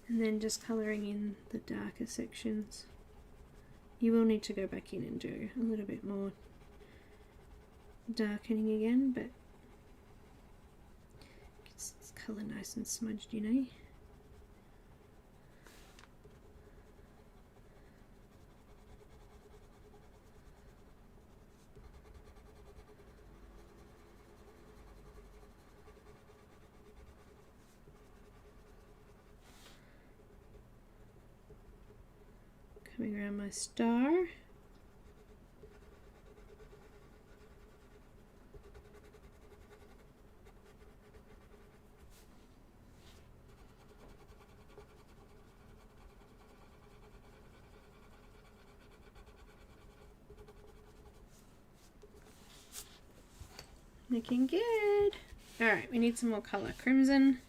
And then just colouring in the darker sections. You will need to go back in and do a little bit more darkening again, but it's colour nice and smudged, you know. Coming around my star. Looking good. Alright, we need some more colour. Crimson,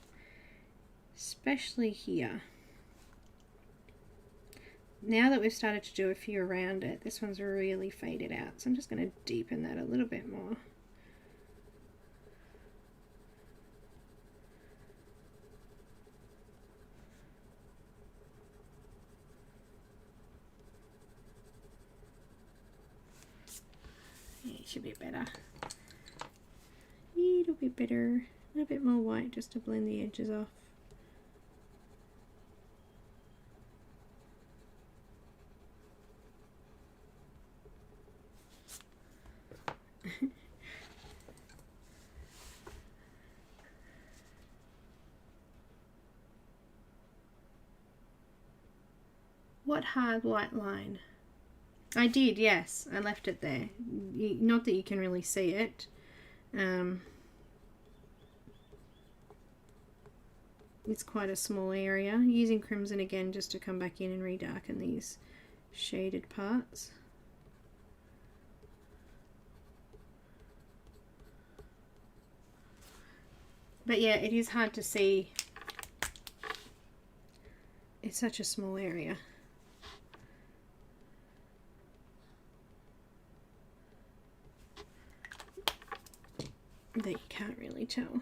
especially here. Now that we've started to do a few around it, this one's really faded out, so I'm just going to deepen that a little bit more. Yeah, it should be better. It'll be better. A little bit more white just to blend the edges off. What hard white line? I did, yes. I left it there. Not that you can really see it. It's quite a small area. Using crimson again just to come back in and redarken these shaded parts. But yeah, it is hard to see. It's such a small area. That you can't really tell.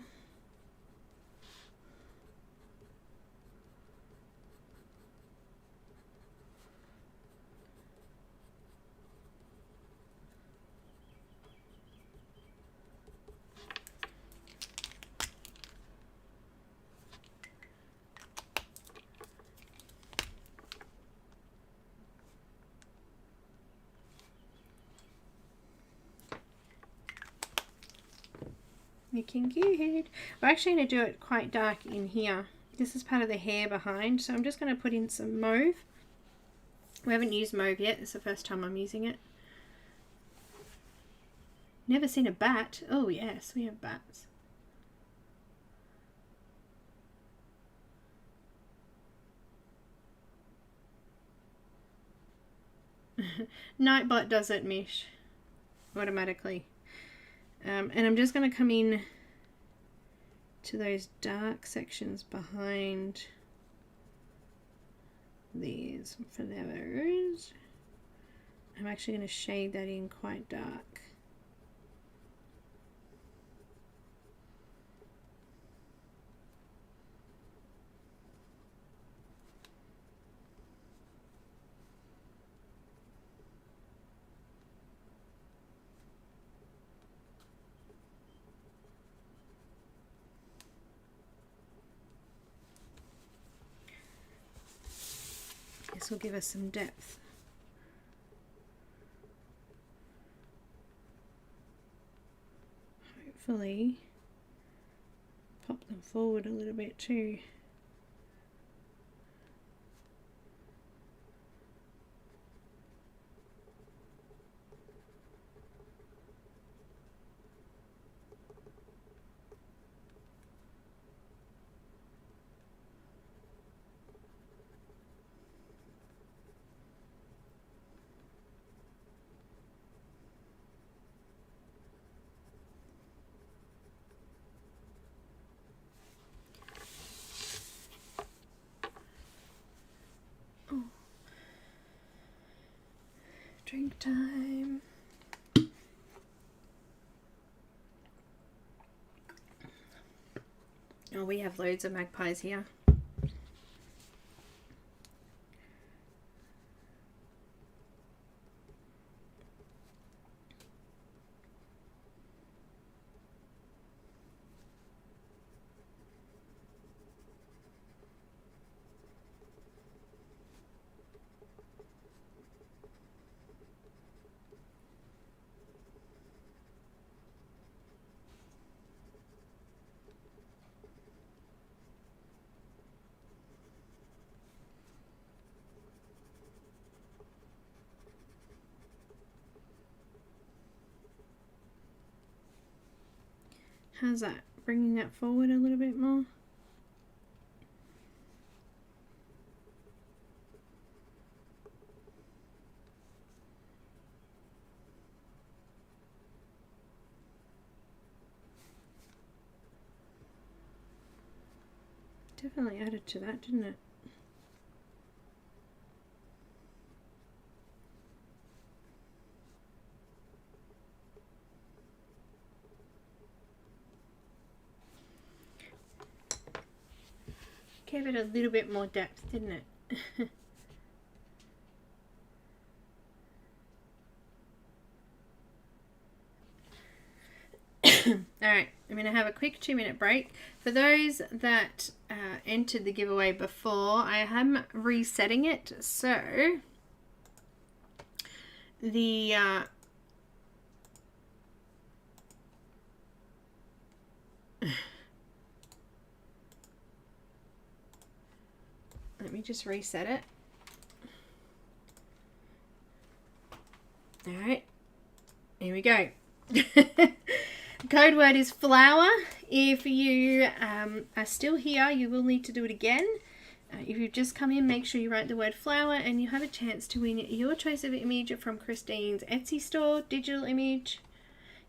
Looking good. We're actually going to do it quite dark in here. This is part of the hair behind, so I'm just going to put in some mauve. We haven't used mauve yet. It's the first time I'm using it. Never seen a bat. Oh yes, we have bats. Nightbot does it, Mish, automatically. And I'm just going to come in to those dark sections behind these flowers. I'm actually going to shade that in quite dark. This will give us some depth. Hopefully pop them forward a little bit too. Drink time. Oh, we have loads of magpies here. How's that? Bringing that forward a little bit more. Definitely added to that, didn't it? Gave it a little bit more depth, didn't it? Alright, I'm going to have a quick 2-minute break. For those that entered the giveaway before, I am resetting it. So, the let me just reset it. All right, here we go. Code word is flower. If you are still here, you will need to do it again. If you've just come in, make sure you write the word flower and you have a chance to win your choice of image from Christine's Etsy store, digital image.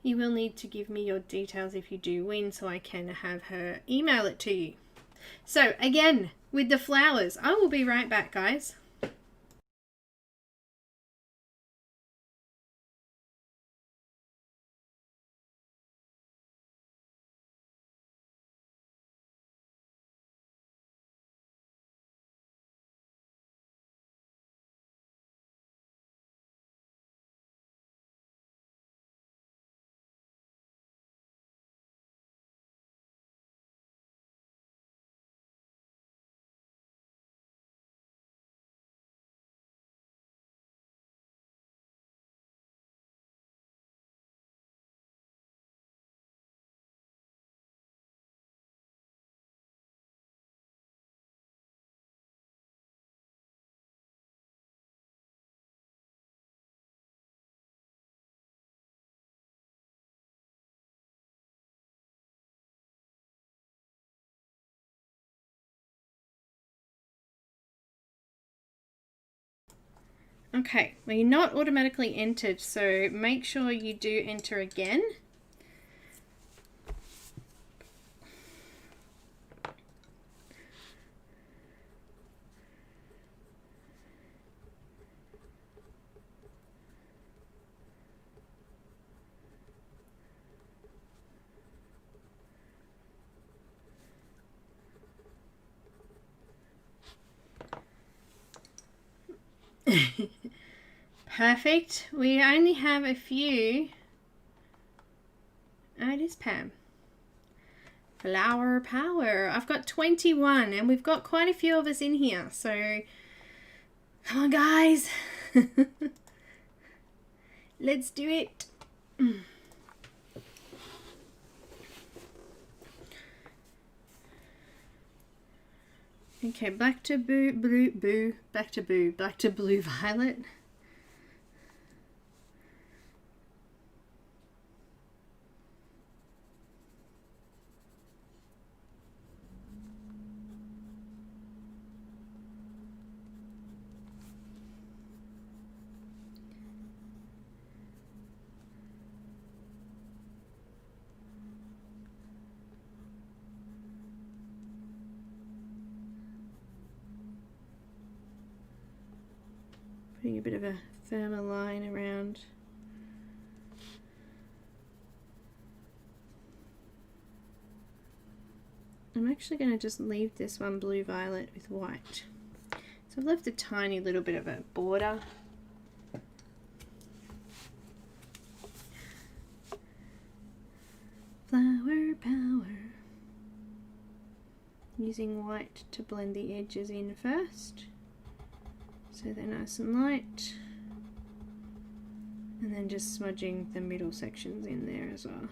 You will need to give me your details if you do win so I can have her email it to you. So again, with the flowers, I will be right back, guys. Okay, well, you're not automatically entered, so make sure you do enter again. Perfect. We only have a few. Oh, it is Pam. Flower power. I've got 21 and we've got quite a few of us in here. So come on, guys. Let's do it. Okay, back to back to blue violet. Putting a bit of a firmer line around. I'm actually going to just leave this one blue violet with white. So I've left a tiny little bit of a border. Flower power. Using white to blend the edges in first, so they're nice and light, and then just smudging the middle sections in there as well.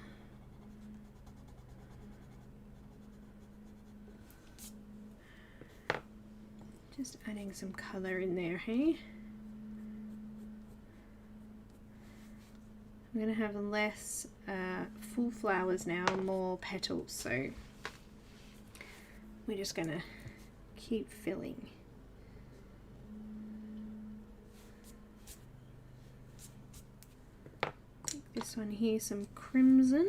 Just adding some colour in there, hey? I'm going to have less full flowers now, more petals, so we're just going to keep filling. This one here, some crimson.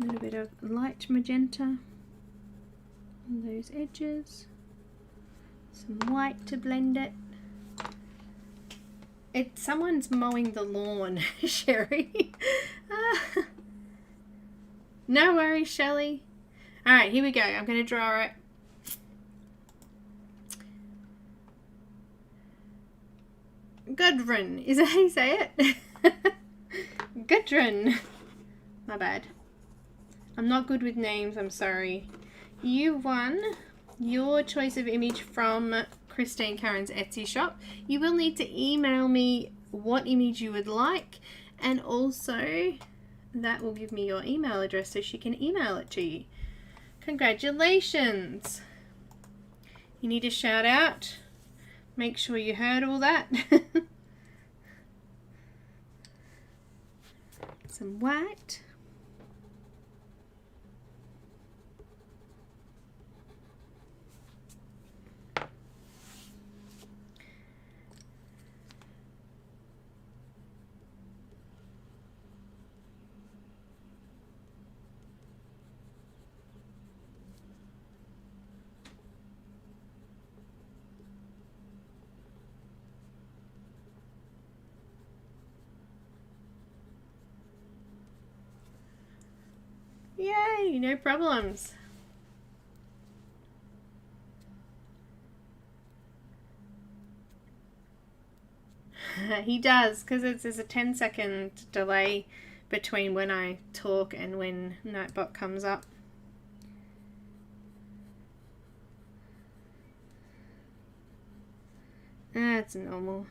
A little bit of light magenta on those edges, some white to blend it. Someone's mowing the lawn, Sherry. No worries, Shelley. Alright, here we go. I'm going to draw it. Gudrun. Is that how you say it? Gudrun. My bad. I'm not good with names, I'm sorry. You won your choice of image from Crest and Karen's Etsy shop. You will need to email me what image you would like, and also that will give me your email address so she can email it to you. Congratulations! You need a shout out. Make sure you heard all that. Some white. Yay, no problems. He does, because there's a 10-second delay between when I talk and when Nightbot comes up. That's normal.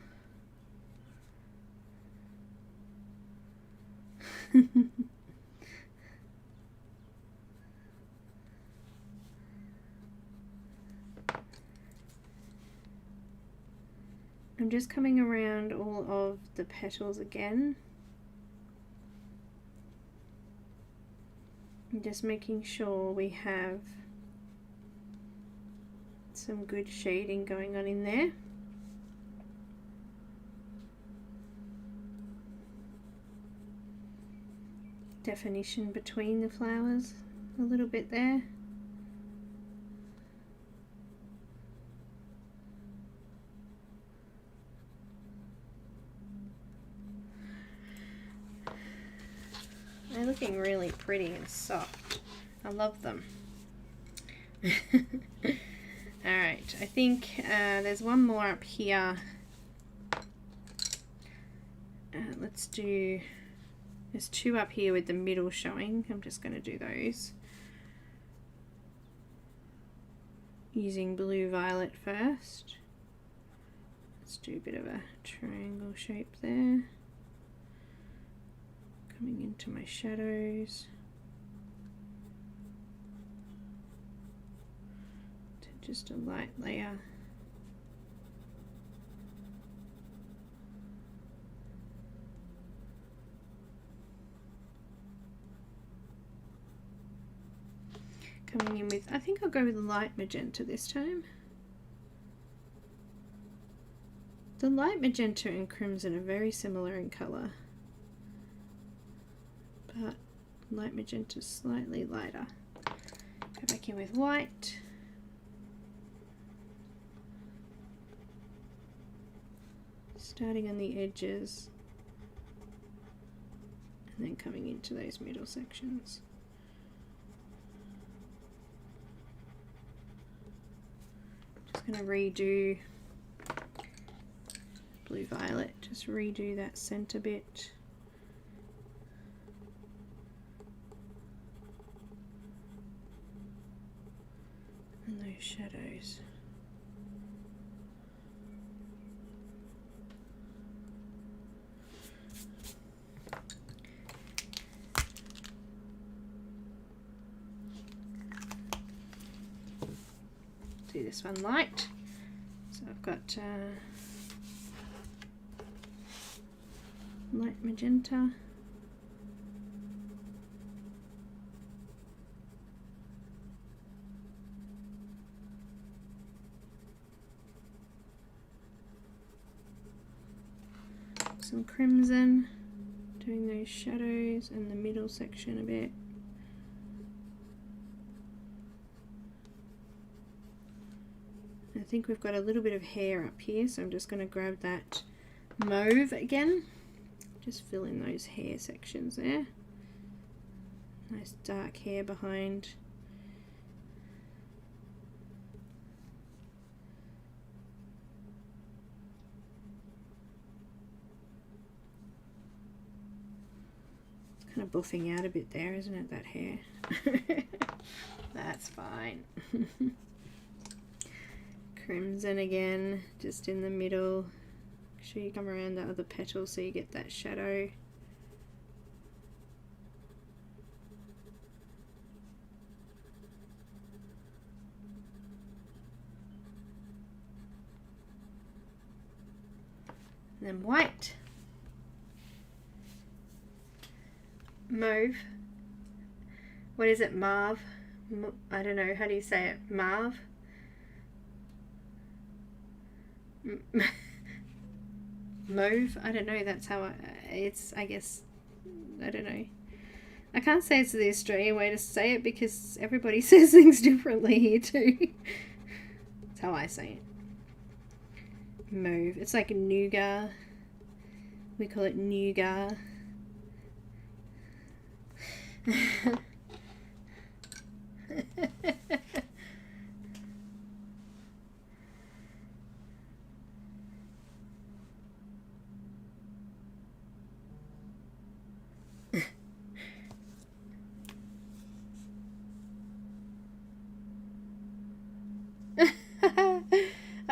I'm just coming around all of the petals again. I'm just making sure we have some good shading going on in there. Definition between the flowers a little bit there. They're looking really pretty and soft. I love them. Alright, I think there's one more up here. Let's do, there's two up here with the middle showing. I'm just going to do those. Using blue violet first. Let's do a bit of a triangle shape there. Coming into my shadows to just a light layer. Coming in with, I think I'll go with light magenta this time. The light magenta and crimson are very similar in colour, but light magenta is slightly lighter. Go back in with white. Starting on the edges and then coming into those middle sections. Just going to redo blue violet, just redo that center bit. And those shadows. Do this one light. So I've got light magenta. Some crimson, doing those shadows and the middle section a bit. I think we've got a little bit of hair up here, so I'm just going to grab that mauve again. Just fill in those hair sections there. Nice dark hair behind. Kind of buffing out a bit there, isn't it, that hair? That's fine. Crimson again, just in the middle. Make sure you come around the other petal so you get that shadow. And then white. Mauve. What is it? Mauve? I don't know. How do you say it? Mauve? Mauve? I don't know. That's how it's, I guess, I don't know. I can't say it's the Australian way to say it because everybody says things differently here too. That's how I say it. Mauve. It's like nougat. We call it nougat.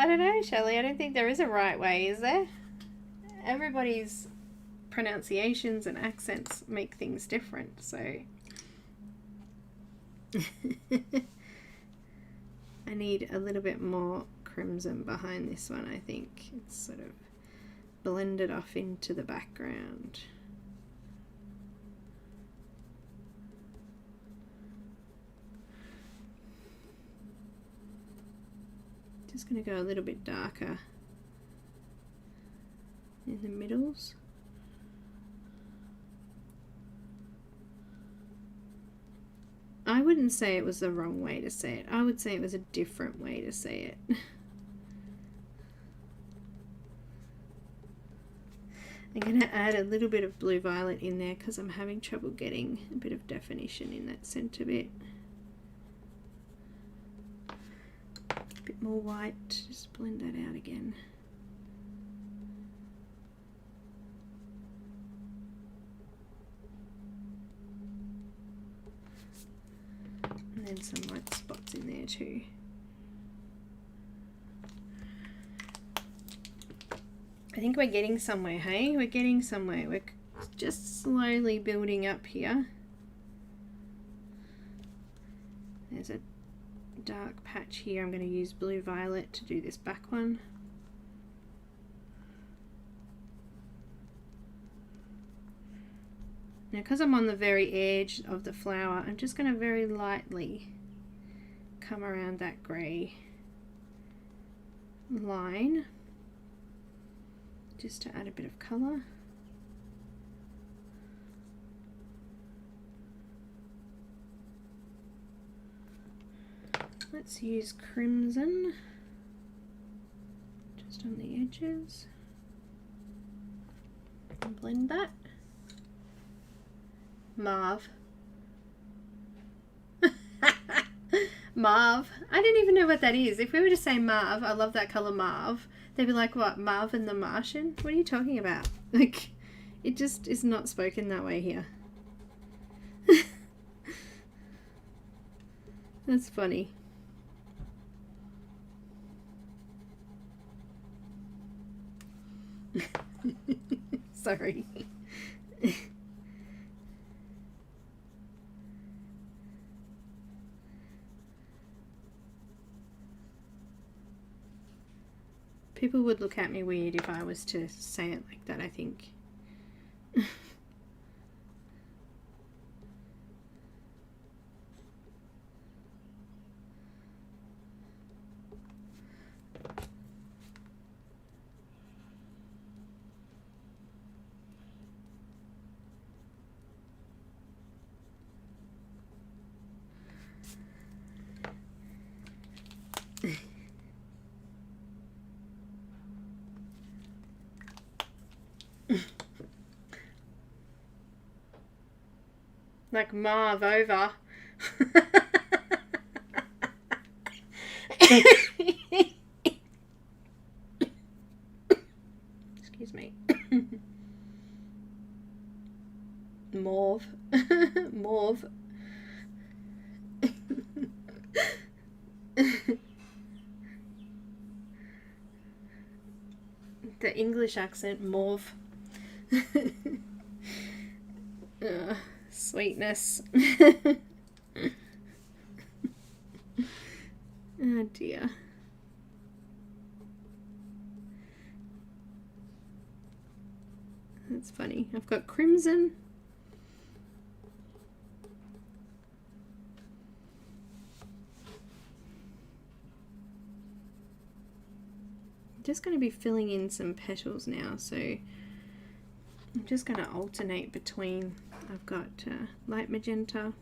I don't know, Shelley. I don't think there is a right way, is there? Everybody's pronunciations and accents make things different, so I need a little bit more crimson behind this one. I think it's sort of blended off into the background. Just going to go a little bit darker in the middles. I wouldn't say it was the wrong way to say it. I would say it was a different way to say it. I'm going to add a little bit of blue violet in there because I'm having trouble getting a bit of definition in that center bit. A bit more white, just blend that out again. And then some white spots in there too. I think we're getting somewhere, hey? We're getting somewhere. We're just slowly building up here. There's a dark patch here. I'm going to use blue violet to do this back one. Now, because I'm on the very edge of the flower, I'm just going to very lightly come around that grey line just to add a bit of colour. Let's use crimson just on the edges and blend that. Mauve. Mauve. I don't even know what that is. If we were to say mauve, I love that colour mauve, they'd be like, what, Marvin the Martian? What are you talking about? Like, it just is not spoken that way here. That's funny. Sorry. People would look at me weird if I was to say it like that, I think. Like Marv over. Excuse me. Mauve. Mauve. The English accent, mauve. Sweetness. Oh dear. That's funny. I've got crimson. I'm just going to be filling in some petals now, so I'm just going to alternate between, I've got light magenta.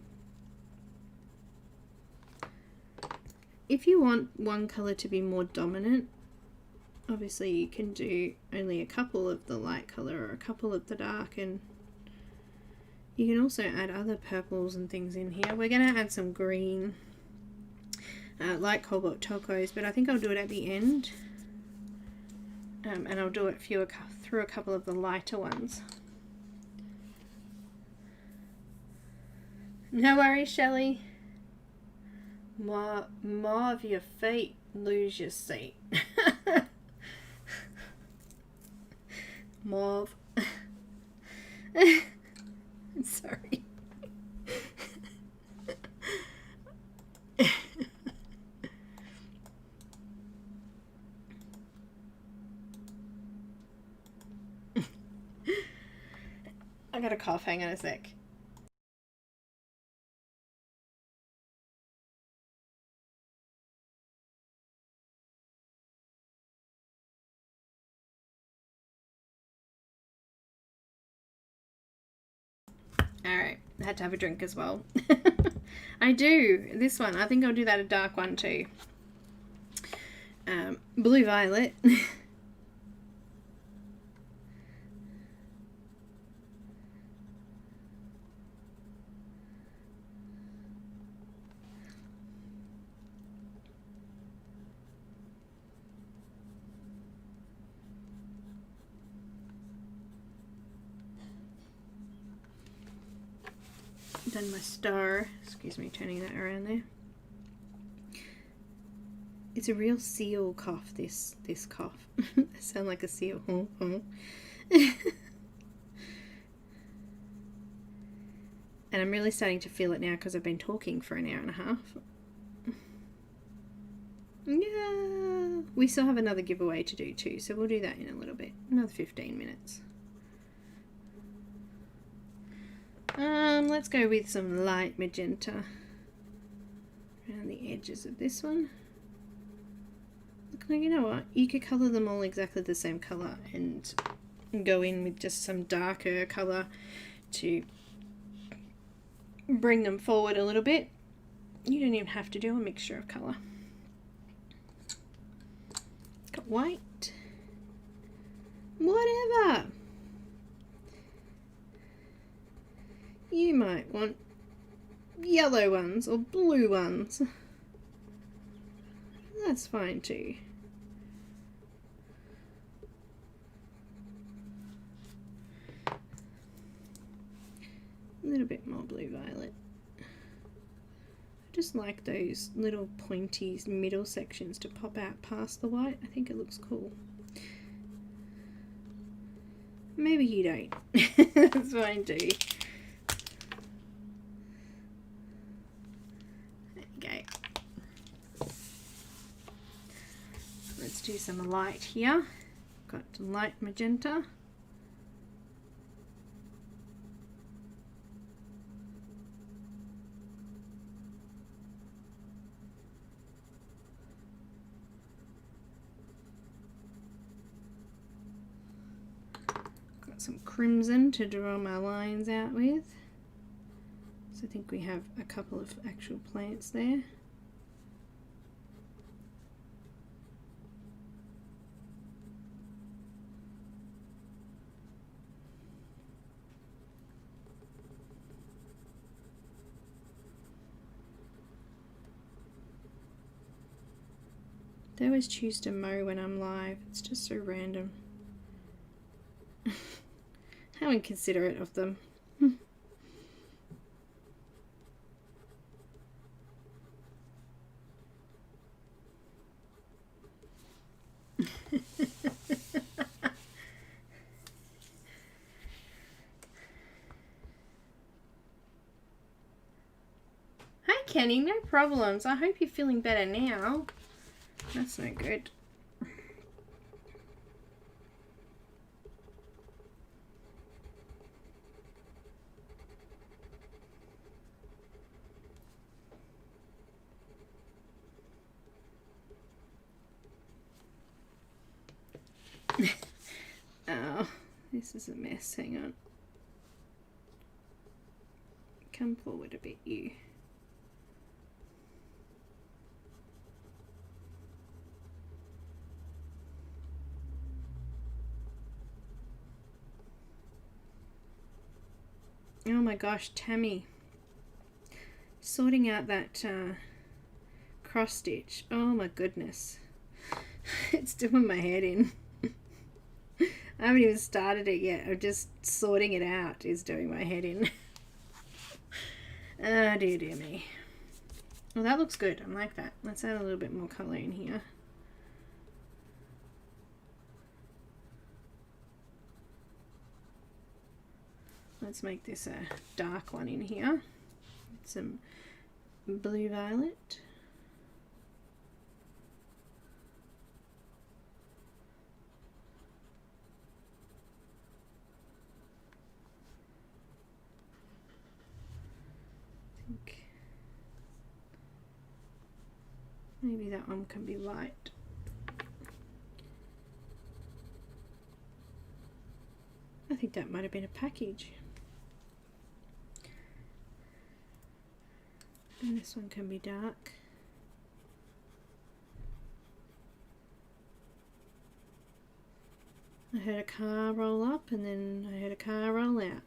If you want one colour to be more dominant, obviously you can do only a couple of the light colour or a couple of the dark, and you can also add other purples and things in here. We're going to add some green, light cobalt turquoise, but I think I'll do it at the end, and I'll do it through a couple of the lighter ones. No worries, Shelley. More of your feet, lose your seat. Mauve. Sorry. I got a cough, hang on a sec. Alright, I had to have a drink as well. I do. This one. I think I'll do that a dark one too. Blue violet. Done my star. Excuse me, turning that around there. It's a real seal cough, this cough. I sound like a seal. And I'm really starting to feel it now because I've been talking for an hour and a half. Yeah, we still have another giveaway to do too, so we'll do that in a little bit. Another 15 minutes. Let's go with some light magenta around the edges of this one. Look, you know what? You could colour them all exactly the same colour and go in with just some darker colour to bring them forward a little bit. You don't even have to do a mixture of colour. Got white. Whatever. You might want yellow ones or blue ones. That's fine too. A little bit more blue violet. I just like those little pointy middle sections to pop out past the white. I think it looks cool. Maybe you don't. That's fine too. Let's do some light here. Got light magenta. Got some crimson to draw my lines out with. So I think we have a couple of actual plants there. They always choose to mow when I'm live. It's just so random. How inconsiderate of them. Hi Kenny, no problems. I hope you're feeling better now. That's no good. Oh, this is a mess. Hang on. Come forward a bit, you. Oh my gosh, Tammy. Sorting out that cross stitch. Oh my goodness. It's doing my head in. I haven't even started it yet. I'm just sorting it out is doing my head in. Oh dear, dear me. Well, that looks good. I like that. Let's add a little bit more colour in here. Let's make this a dark one in here. Some blue violet. I think maybe that one can be light. I think that might have been a package. And this one can be dark. I heard a car roll up and then I heard a car roll out.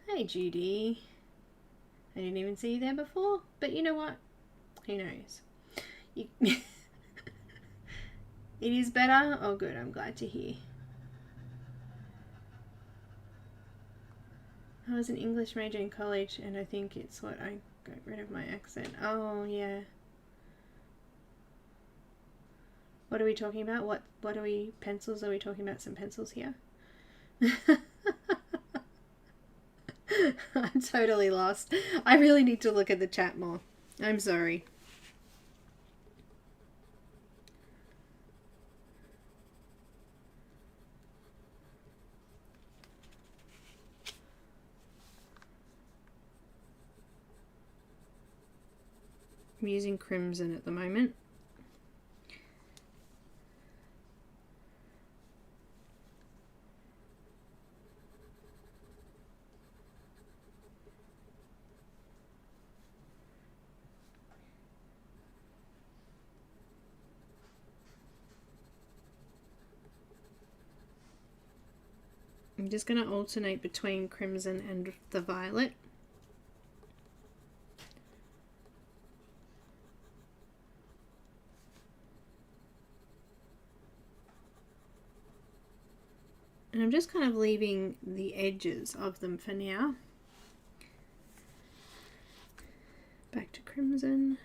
Hey Judy. I didn't even see you there before, but you know what? Who knows? It is better? Oh good, I'm glad to hear. I was an English major in college and I think it's what I got rid of my accent. Oh yeah. What are we talking about? What are we, pencils? Are we talking about some pencils here? I'm totally lost. I really need to look at the chat more. I'm sorry. I'm using crimson at the moment. I'm just going to alternate between crimson and the violet. And I'm just kind of leaving the edges of them for now. Back to crimson.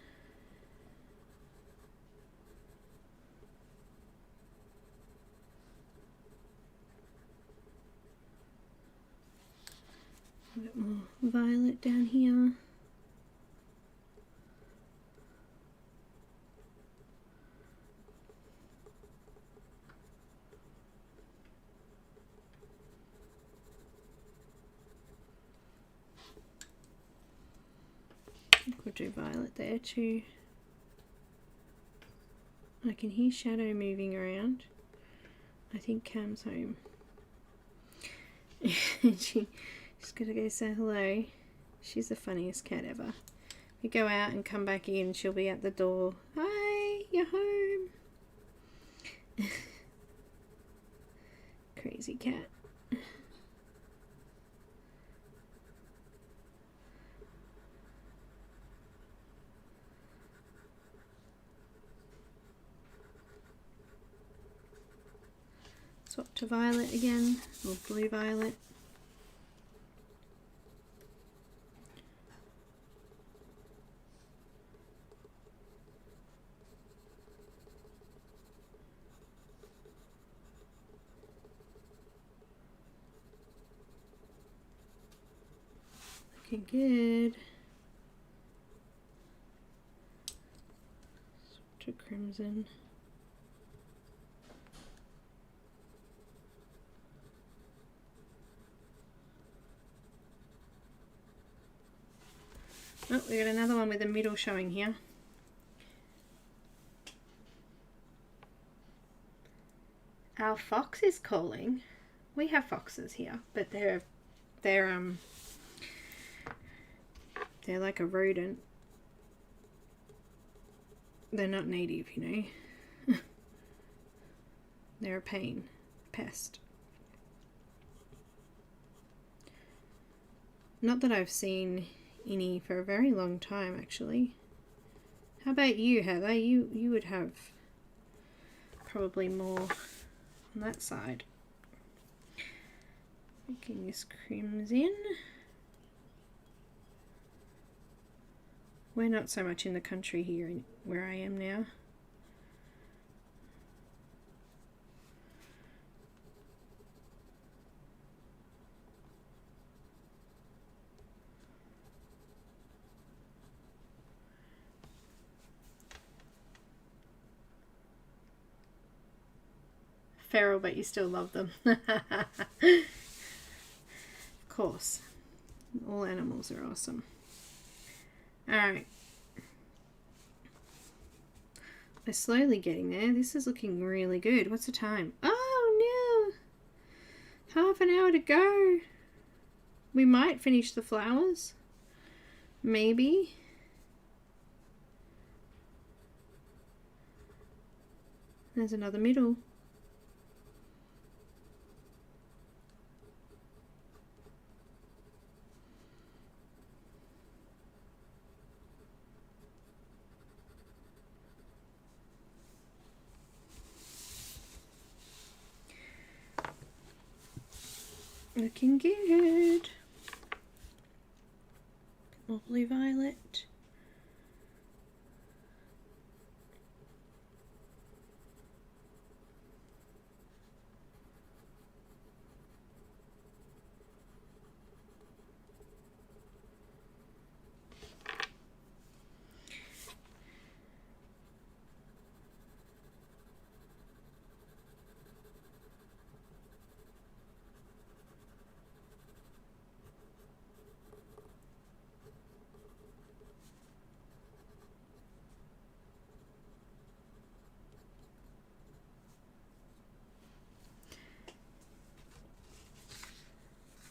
A bit more violet down here. I think we'll do violet there too. I can hear shadow moving around. I think Cam's home. She's gonna go say hello. She's the funniest cat ever. We go out and come back in, she'll be at the door. Hi, you're home. Crazy cat. swap to violet again, or blue violet. Looking good. Swap to crimson. Oh, we got another one with a middle showing here. Our fox is calling. We have foxes here, but they're like a rodent. They're not native, you know. They're a pain, pest. Not that I've seen any for a very long time, actually. How about you, Heather? You would have probably more on that side. Making this crimson. We're not so much in the country here where I am now. Feral, but you still love them. Of course. All animals are awesome. Alright. We're slowly getting there. This is looking really good. What's the time? Oh no! Half an hour to go. We might finish the flowers. Maybe. There's another middle. Looking good. More blue violet.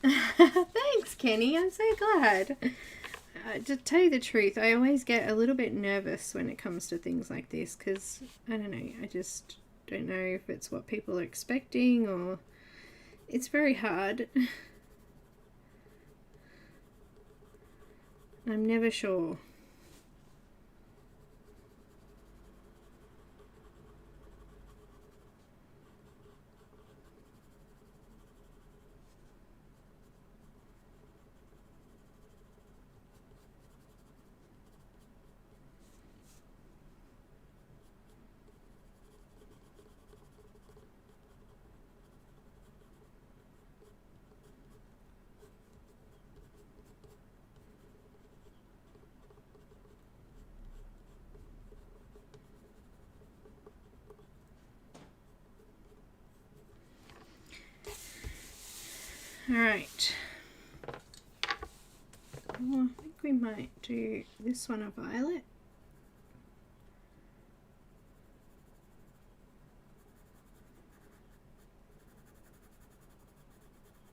Thanks, Kenny. I'm so glad. To tell you the truth, I always get a little bit nervous when it comes to things like this because, I don't know, I just don't know if it's what people are expecting or it's very hard. I'm never sure. Alright. Oh, I think we might do this one a violet.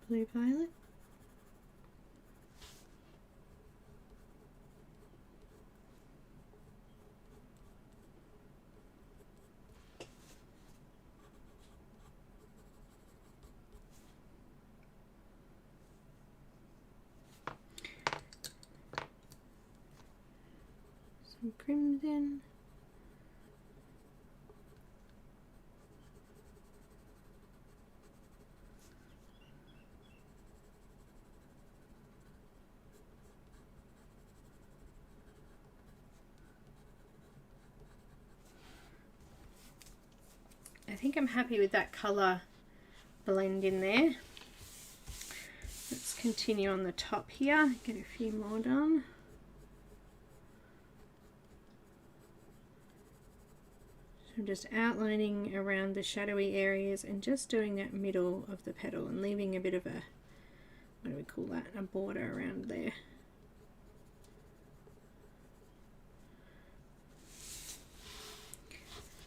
Blue violet. Some crimson. think I'm happy with that colour blend in there. Let's continue on the top here, get a few more done. So I'm just outlining around the shadowy areas and just doing that middle of the petal and leaving a bit of a, what do we call that, a border around there.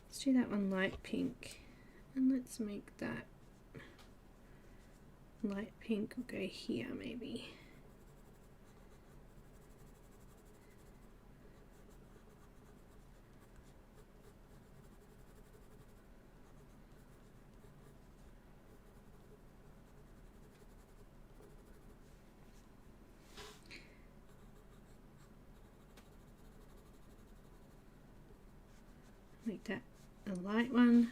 Let's do that one light pink, and let's make that light pink will go here maybe. Make that a light one.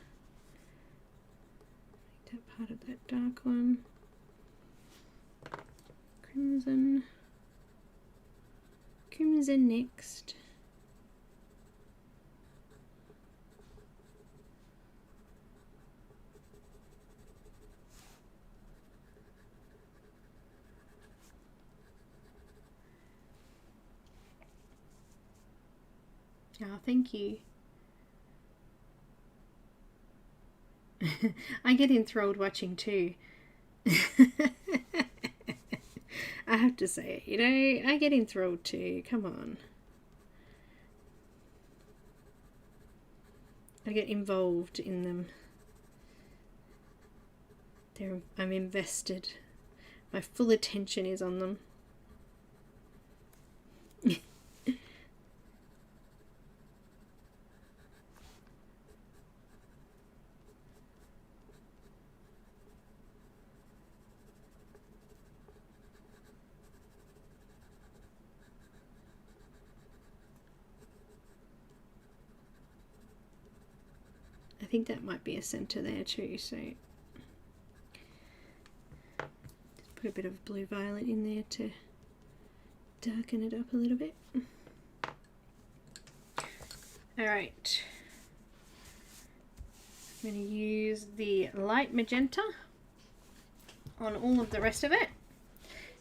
Make that part of that dark one. Crimson. Crimson next. Oh, thank you. I get enthralled watching too. I have to say it, you know, I get enthralled too. Come on. I get involved in them. I'm invested. My full attention is on them. I think that might be a center there too, so just put a bit of blue violet in there to darken it up a little bit. Alright, I'm going to use the light magenta on all of the rest of it.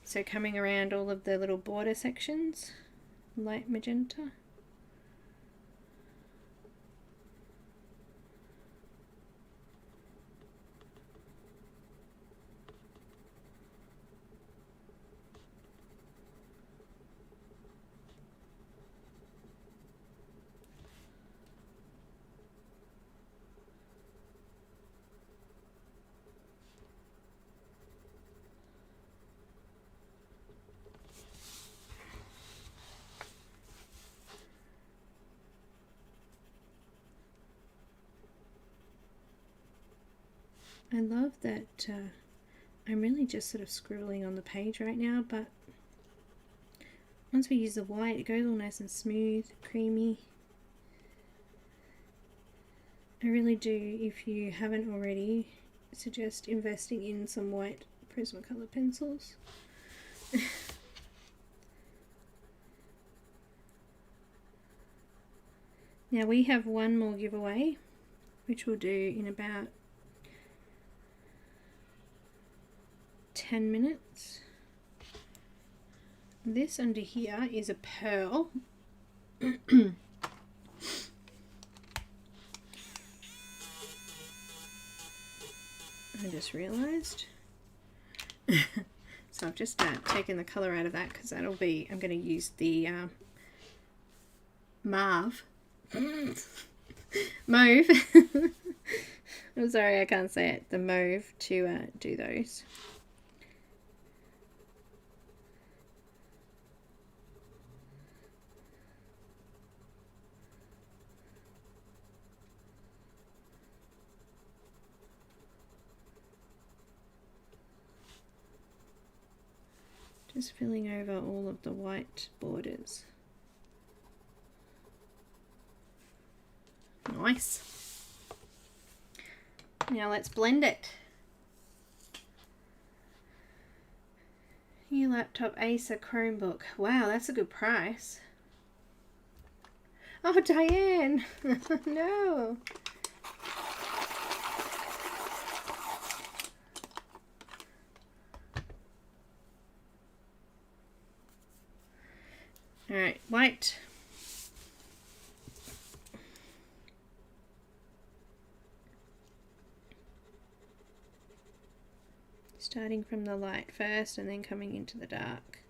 So coming around all of the little border sections, light magenta. I love that I'm really just sort of scribbling on the page right now, but once we use the white it goes all nice and smooth, creamy. I really do, if you haven't already, suggest investing in some white Prismacolor pencils. Now we have one more giveaway, which we'll do in about 10 minutes. This under here is a pearl. I just realized. So I've just taken the color out of that because that'll be, I'm going to use the mauve. Mauve. I'm sorry, I can't say it. The mauve to do those. Just filling over all of the white borders. Nice. Now let's blend it. New laptop Acer Chromebook. Wow, that's a good price. Oh, Diane. No. Alright, white. Starting from the light first and then coming into the dark.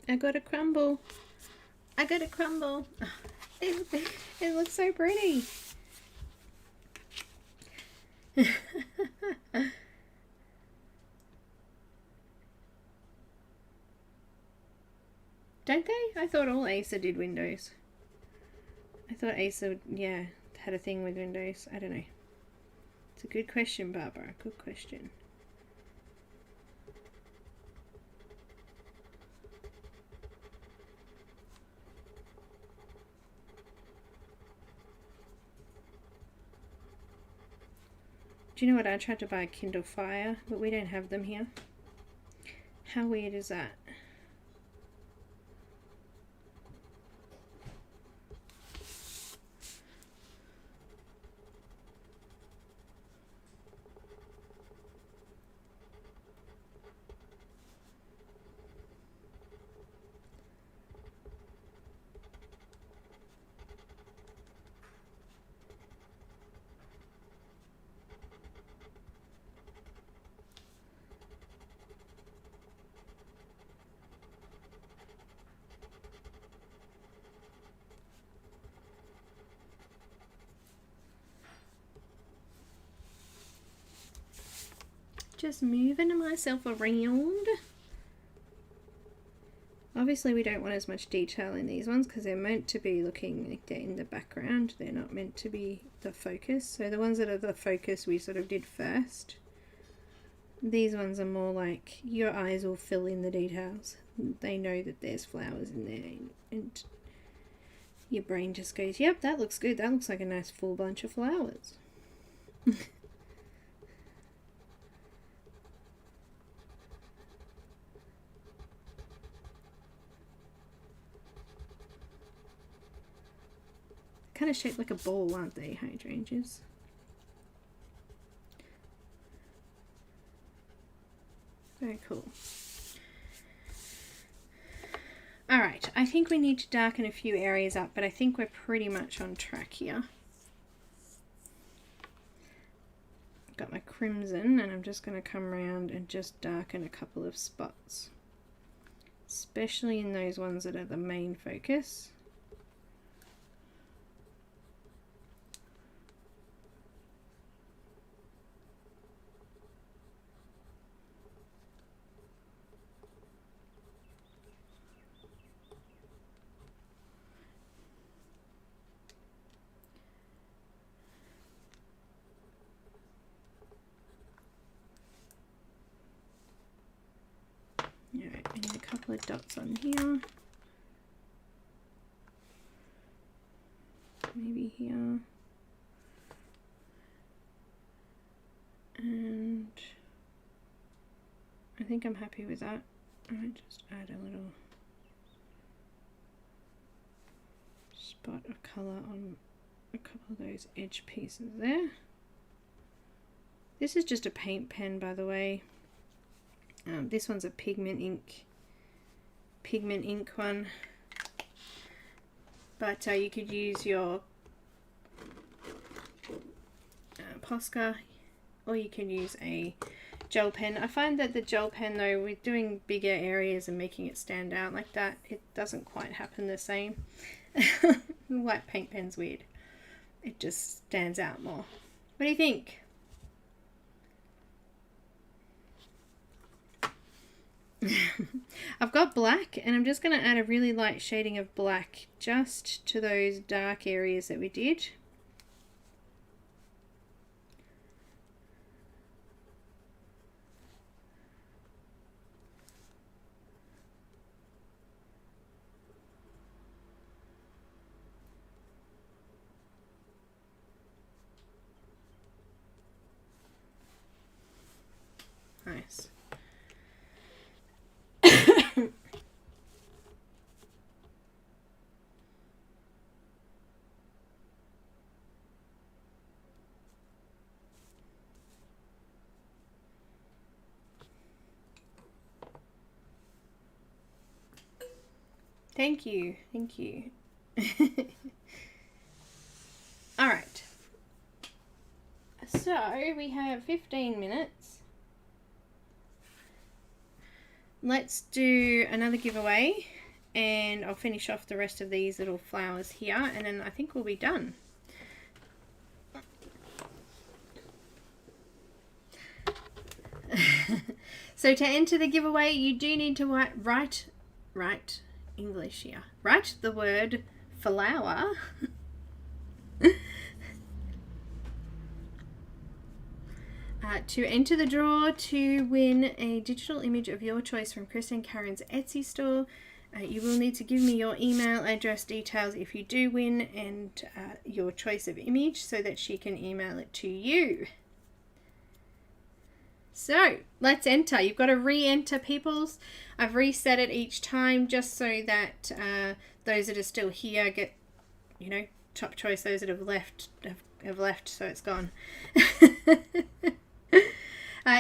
I got a crumble. I got a crumble. It looks so pretty. Don't they? I thought all Acer did windows. I thought Acer, yeah, had a thing with windows. I don't know. It's a good question, Barbara. Good question. Do you know what? I tried to buy a Kindle Fire, but we don't have them here. How weird is that? Just moving myself around. Obviously we don't want as much detail in these ones because they're meant to be looking like they're in the background. They're not meant to be the focus. So the ones that are the focus we sort of did first. These ones are more like your eyes will fill in the details. They know that there's flowers in there and your brain just goes, yep, that looks good. That looks like a nice full bunch of flowers. Kind of shaped like a ball, aren't they, hydrangeas? Very cool. Alright, I think we need to darken a few areas up, but I think we're pretty much on track here. Got my crimson, and I'm just going to come around and just darken a couple of spots. Especially in those ones that are the main focus. Alright, I need a couple of dots on here. Maybe here. And I think I'm happy with that. I might just add a little spot of colour on a couple of those edge pieces there. This is just a paint pen, by the way. This one's a pigment ink one, but you could use your Posca, or you can use a gel pen. I find that the gel pen, though, with doing bigger areas and making it stand out like that, it doesn't quite happen the same. The white paint pen's weird. It just stands out more. What do you think? I've got black, and I'm just going to add a really light shading of black just to those dark areas that we did. Nice. Thank you. Thank you. All right. So we have 15 minutes. Let's do another giveaway, and I'll finish off the rest of these little flowers here, and then I think we'll be done. So to enter the giveaway, you do need to write English here. Write the word flower. To enter the draw to win a digital image of your choice from Chris and Karen's Etsy store, you will need to give me your email address details if you do win, and your choice of image so that she can email it to you. So let's enter. You've got to re-enter, peoples. I've reset it each time just so that those that are still here get, you know, top choice. Those that have left have left, so it's gone.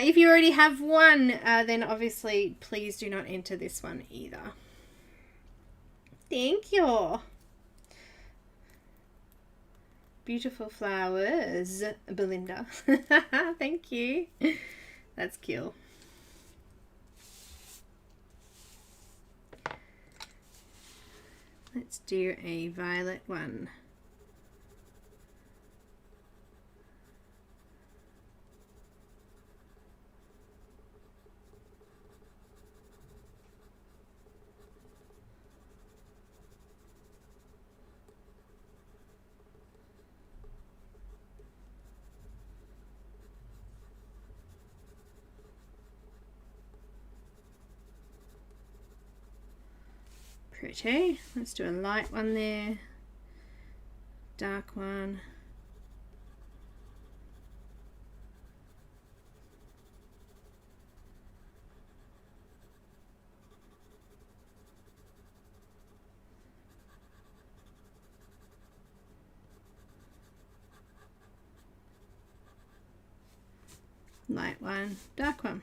If you already have one, then obviously please do not enter this one either. Thank you. Beautiful flowers, Belinda. Thank you. That's cute. Let's do a violet one. Pretty. Let's do a light one there, dark one, light one, dark one.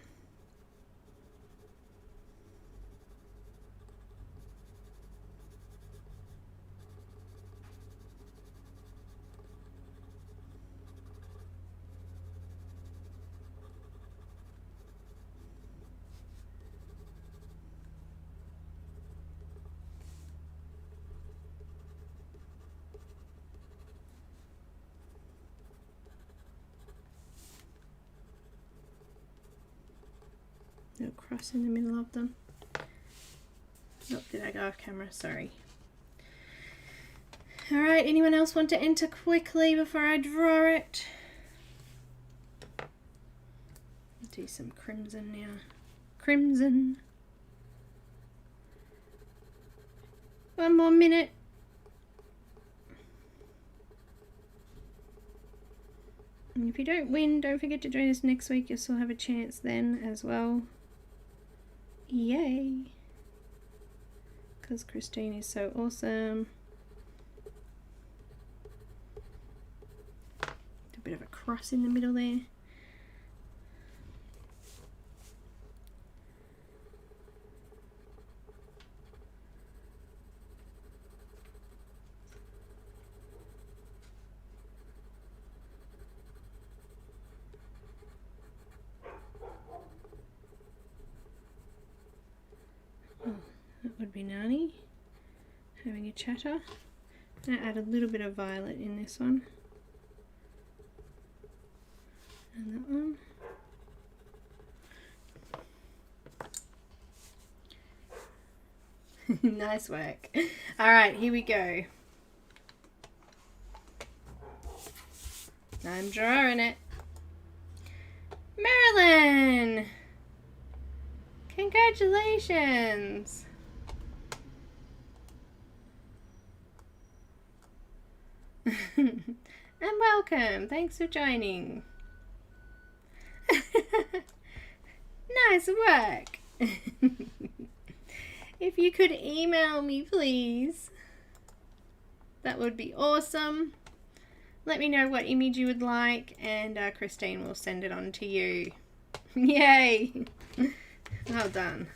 No cross in the middle of them. Oh, did I go off camera? Sorry. Alright, anyone else want to enter quickly before I draw it? Do some crimson now. Crimson. 1 more minute. And if you don't win, don't forget to join us next week. You'll still have a chance then as well. Yay! Because Christine is so awesome. A bit of a cross in the middle there. That would be Nani having a chatter. I'm going to add a little bit of violet in this one. And that one. Nice work. All right, here we go. I'm drawing it. Marilyn! Congratulations! And welcome. Thanks for joining. Nice work. If you could email me, please. That would be awesome. Let me know what image you would like, and Christine will send it on to you. Yay! Well done.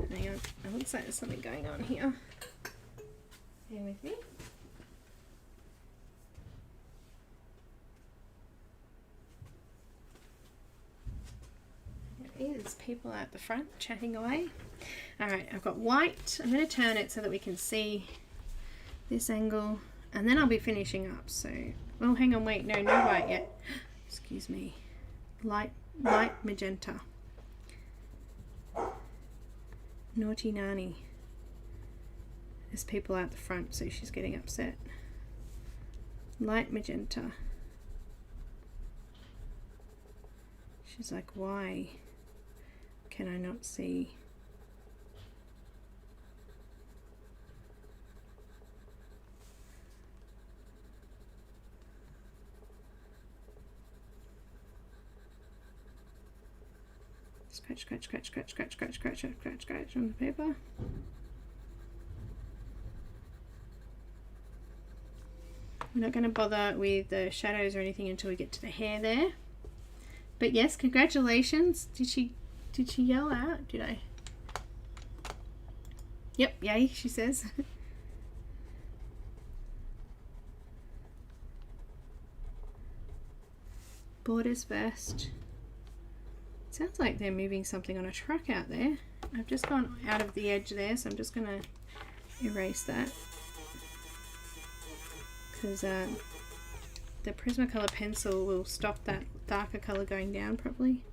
Hang on. It looks like there's something going on here. Bear with me. There is people at the front chatting away. Alright, I've got white. I'm going to turn it so that we can see this angle. And then I'll be finishing up. So, oh, hang on, wait. No white yet. Excuse me. Light magenta. Naughty Nani. There's people out the front, so she's getting upset. Light magenta. She's like, why can I not see? Scratch, scratch, scratch, scratch, scratch, scratch, scratch, scratch, scratch on the paper. We're not going to bother with the shadows or anything until we get to the hair there. But yes, congratulations. Did she yell out? Did I? Yep, yay, she says. Borders first. Sounds like they're moving something on a truck out there. I've just gone out of the edge there, so I'm just going to erase that. Because the Prismacolor pencil will stop that darker colour going down properly.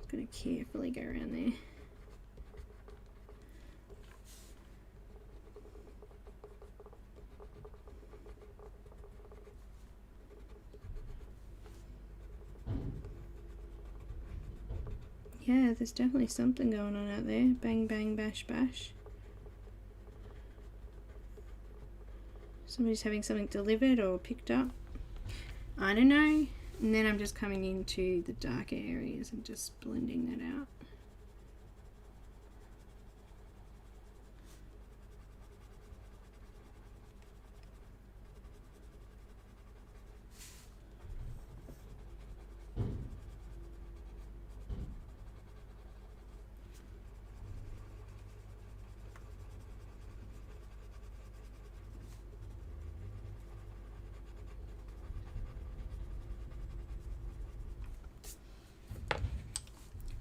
Just going to carefully go around there. Yeah, there's definitely something going on out there. Bang, bang, bash, bash. Somebody's having something delivered or picked up. I don't know. And then I'm just coming into the darker areas and just blending that out.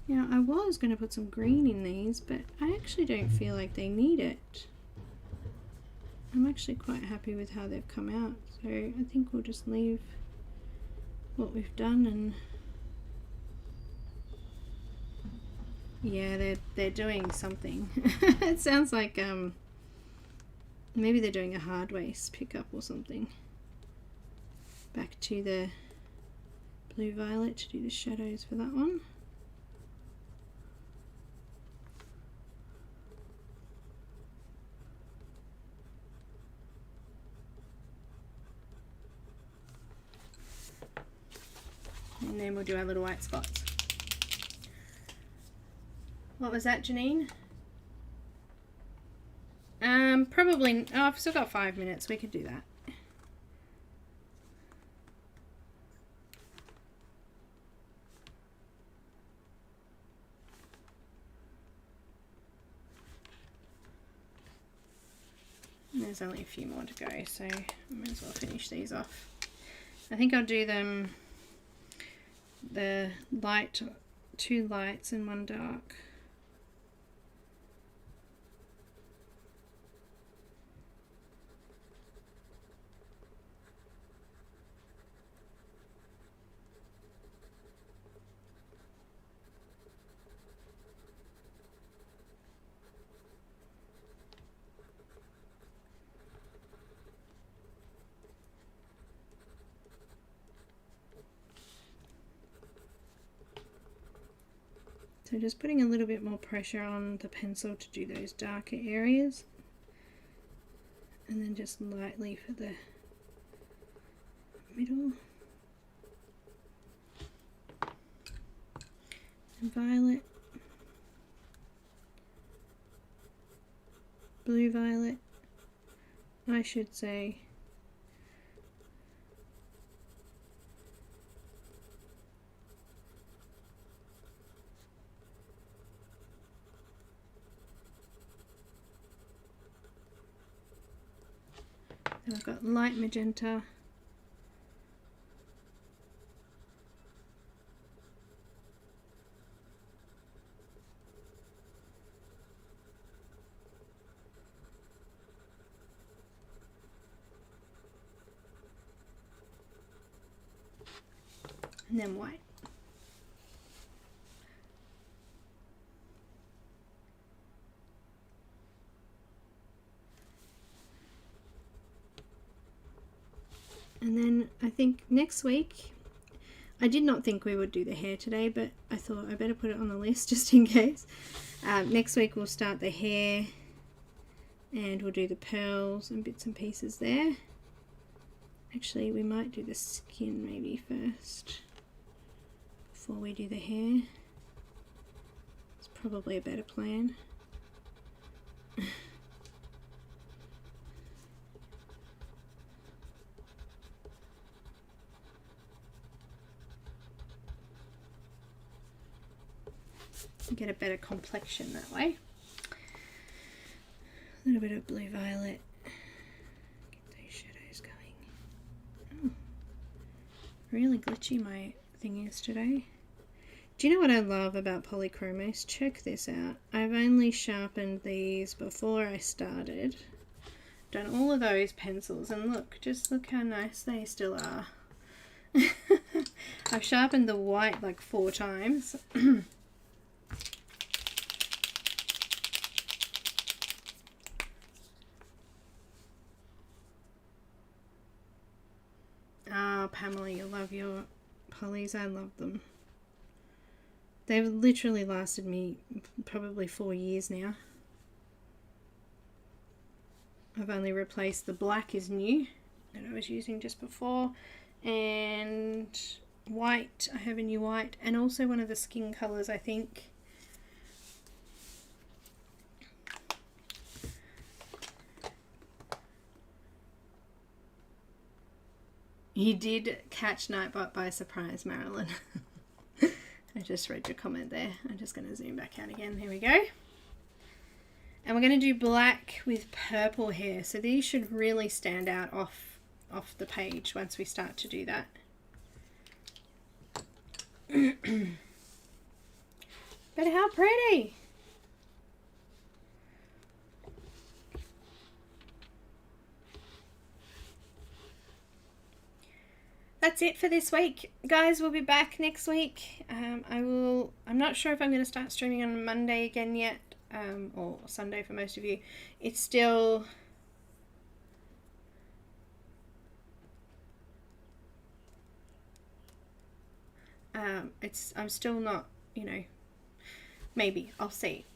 Now, I was going to put some green in these, but I actually don't feel like they need it. I'm actually quite happy with how they've come out, so I think we'll just leave what we've done. And yeah, they're doing something. It sounds like maybe they're doing a hard waste pickup or something. Back to the blue violet to do the shadows for that one. And then we'll do our little white spots. What was that, Janine? Probably, oh, I've still got 5 minutes. We could do that. And there's only a few more to go, so I might as well finish these off. I think I'll do them the light, 2 lights and 1 dark. So just putting a little bit more pressure on the pencil to do those darker areas. And then just lightly for the middle. And violet. Blue violet, I should say. Then I've got light magenta. And then white. And then I think next week, I did not think we would do the hair today, but I thought I better put it on the list just in case. Next week we'll start the hair and we'll do the pearls and bits and pieces there. Actually, we might do the skin maybe first before we do the hair. It's probably a better plan. Get a better complexion that way. A little bit of blue violet. Get those shadows going. Oh, really glitchy my thing is today. Do you know what I love about Polychromos? Check this out. I've only sharpened these before I started. Done all of those pencils and look, just look how nice they still are. I've sharpened the white like 4 times. Pamela, you love your polys. I love them. They've literally lasted me probably 4 years now. I've only replaced the black is new that I was using just before, and white, I have a new white, and also one of the skin colours, I think. You did catch Nightbot by surprise, Marilyn. I just read your comment there. I'm just going to zoom back out again. Here we go. And we're going to do black with purple hair. So these should really stand out off the page once we start to do that. But how pretty! That's it for this week, guys. We'll be back next week. I'm not sure if I'm going to start streaming on Monday again yet, or Sunday for most of you. It's still I'm still not, you know, maybe I'll see.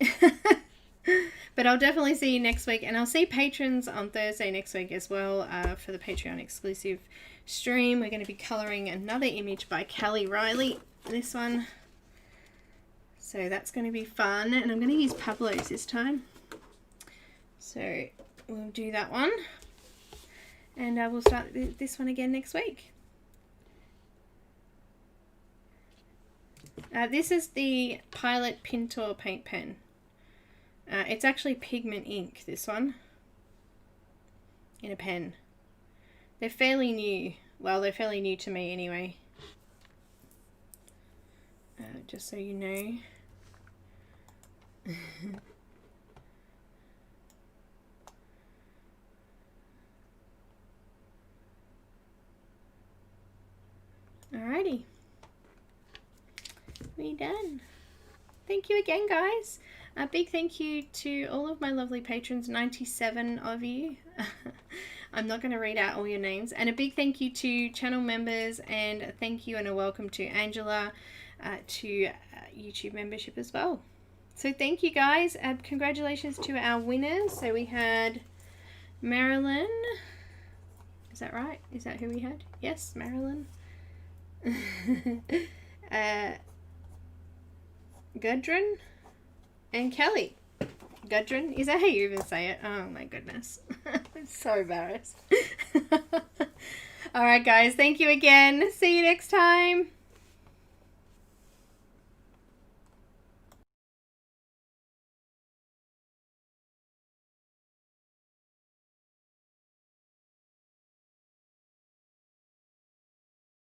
But I'll definitely see you next week, and I'll see patrons on Thursday next week as well, for the Patreon exclusive stream. We're going to be colouring another image by Kelly Riley, this one. So that's going to be fun, and I'm going to use Pablo's this time. So we'll do that one, and we'll start this one again next week. This is the Pilot Pintor paint pen. It's actually pigment ink, this one, in a pen. They're fairly new. Well, they're fairly new to me anyway. Just so you know. Alrighty. We're done. Thank you again, guys. A big thank you to all of my lovely patrons, 97 of you. I'm not going to read out all your names. And a big thank you to channel members, and a thank you and a welcome to Angela to YouTube membership as well. So thank you guys. Congratulations to our winners. So we had Marilyn. Is that right? Is that who we had? Yes, Marilyn. Gudrun and Kelly. Gudrun? Is that how you even say it? Oh my goodness. I'm so embarrassed. Alright guys, thank you again. See you next time.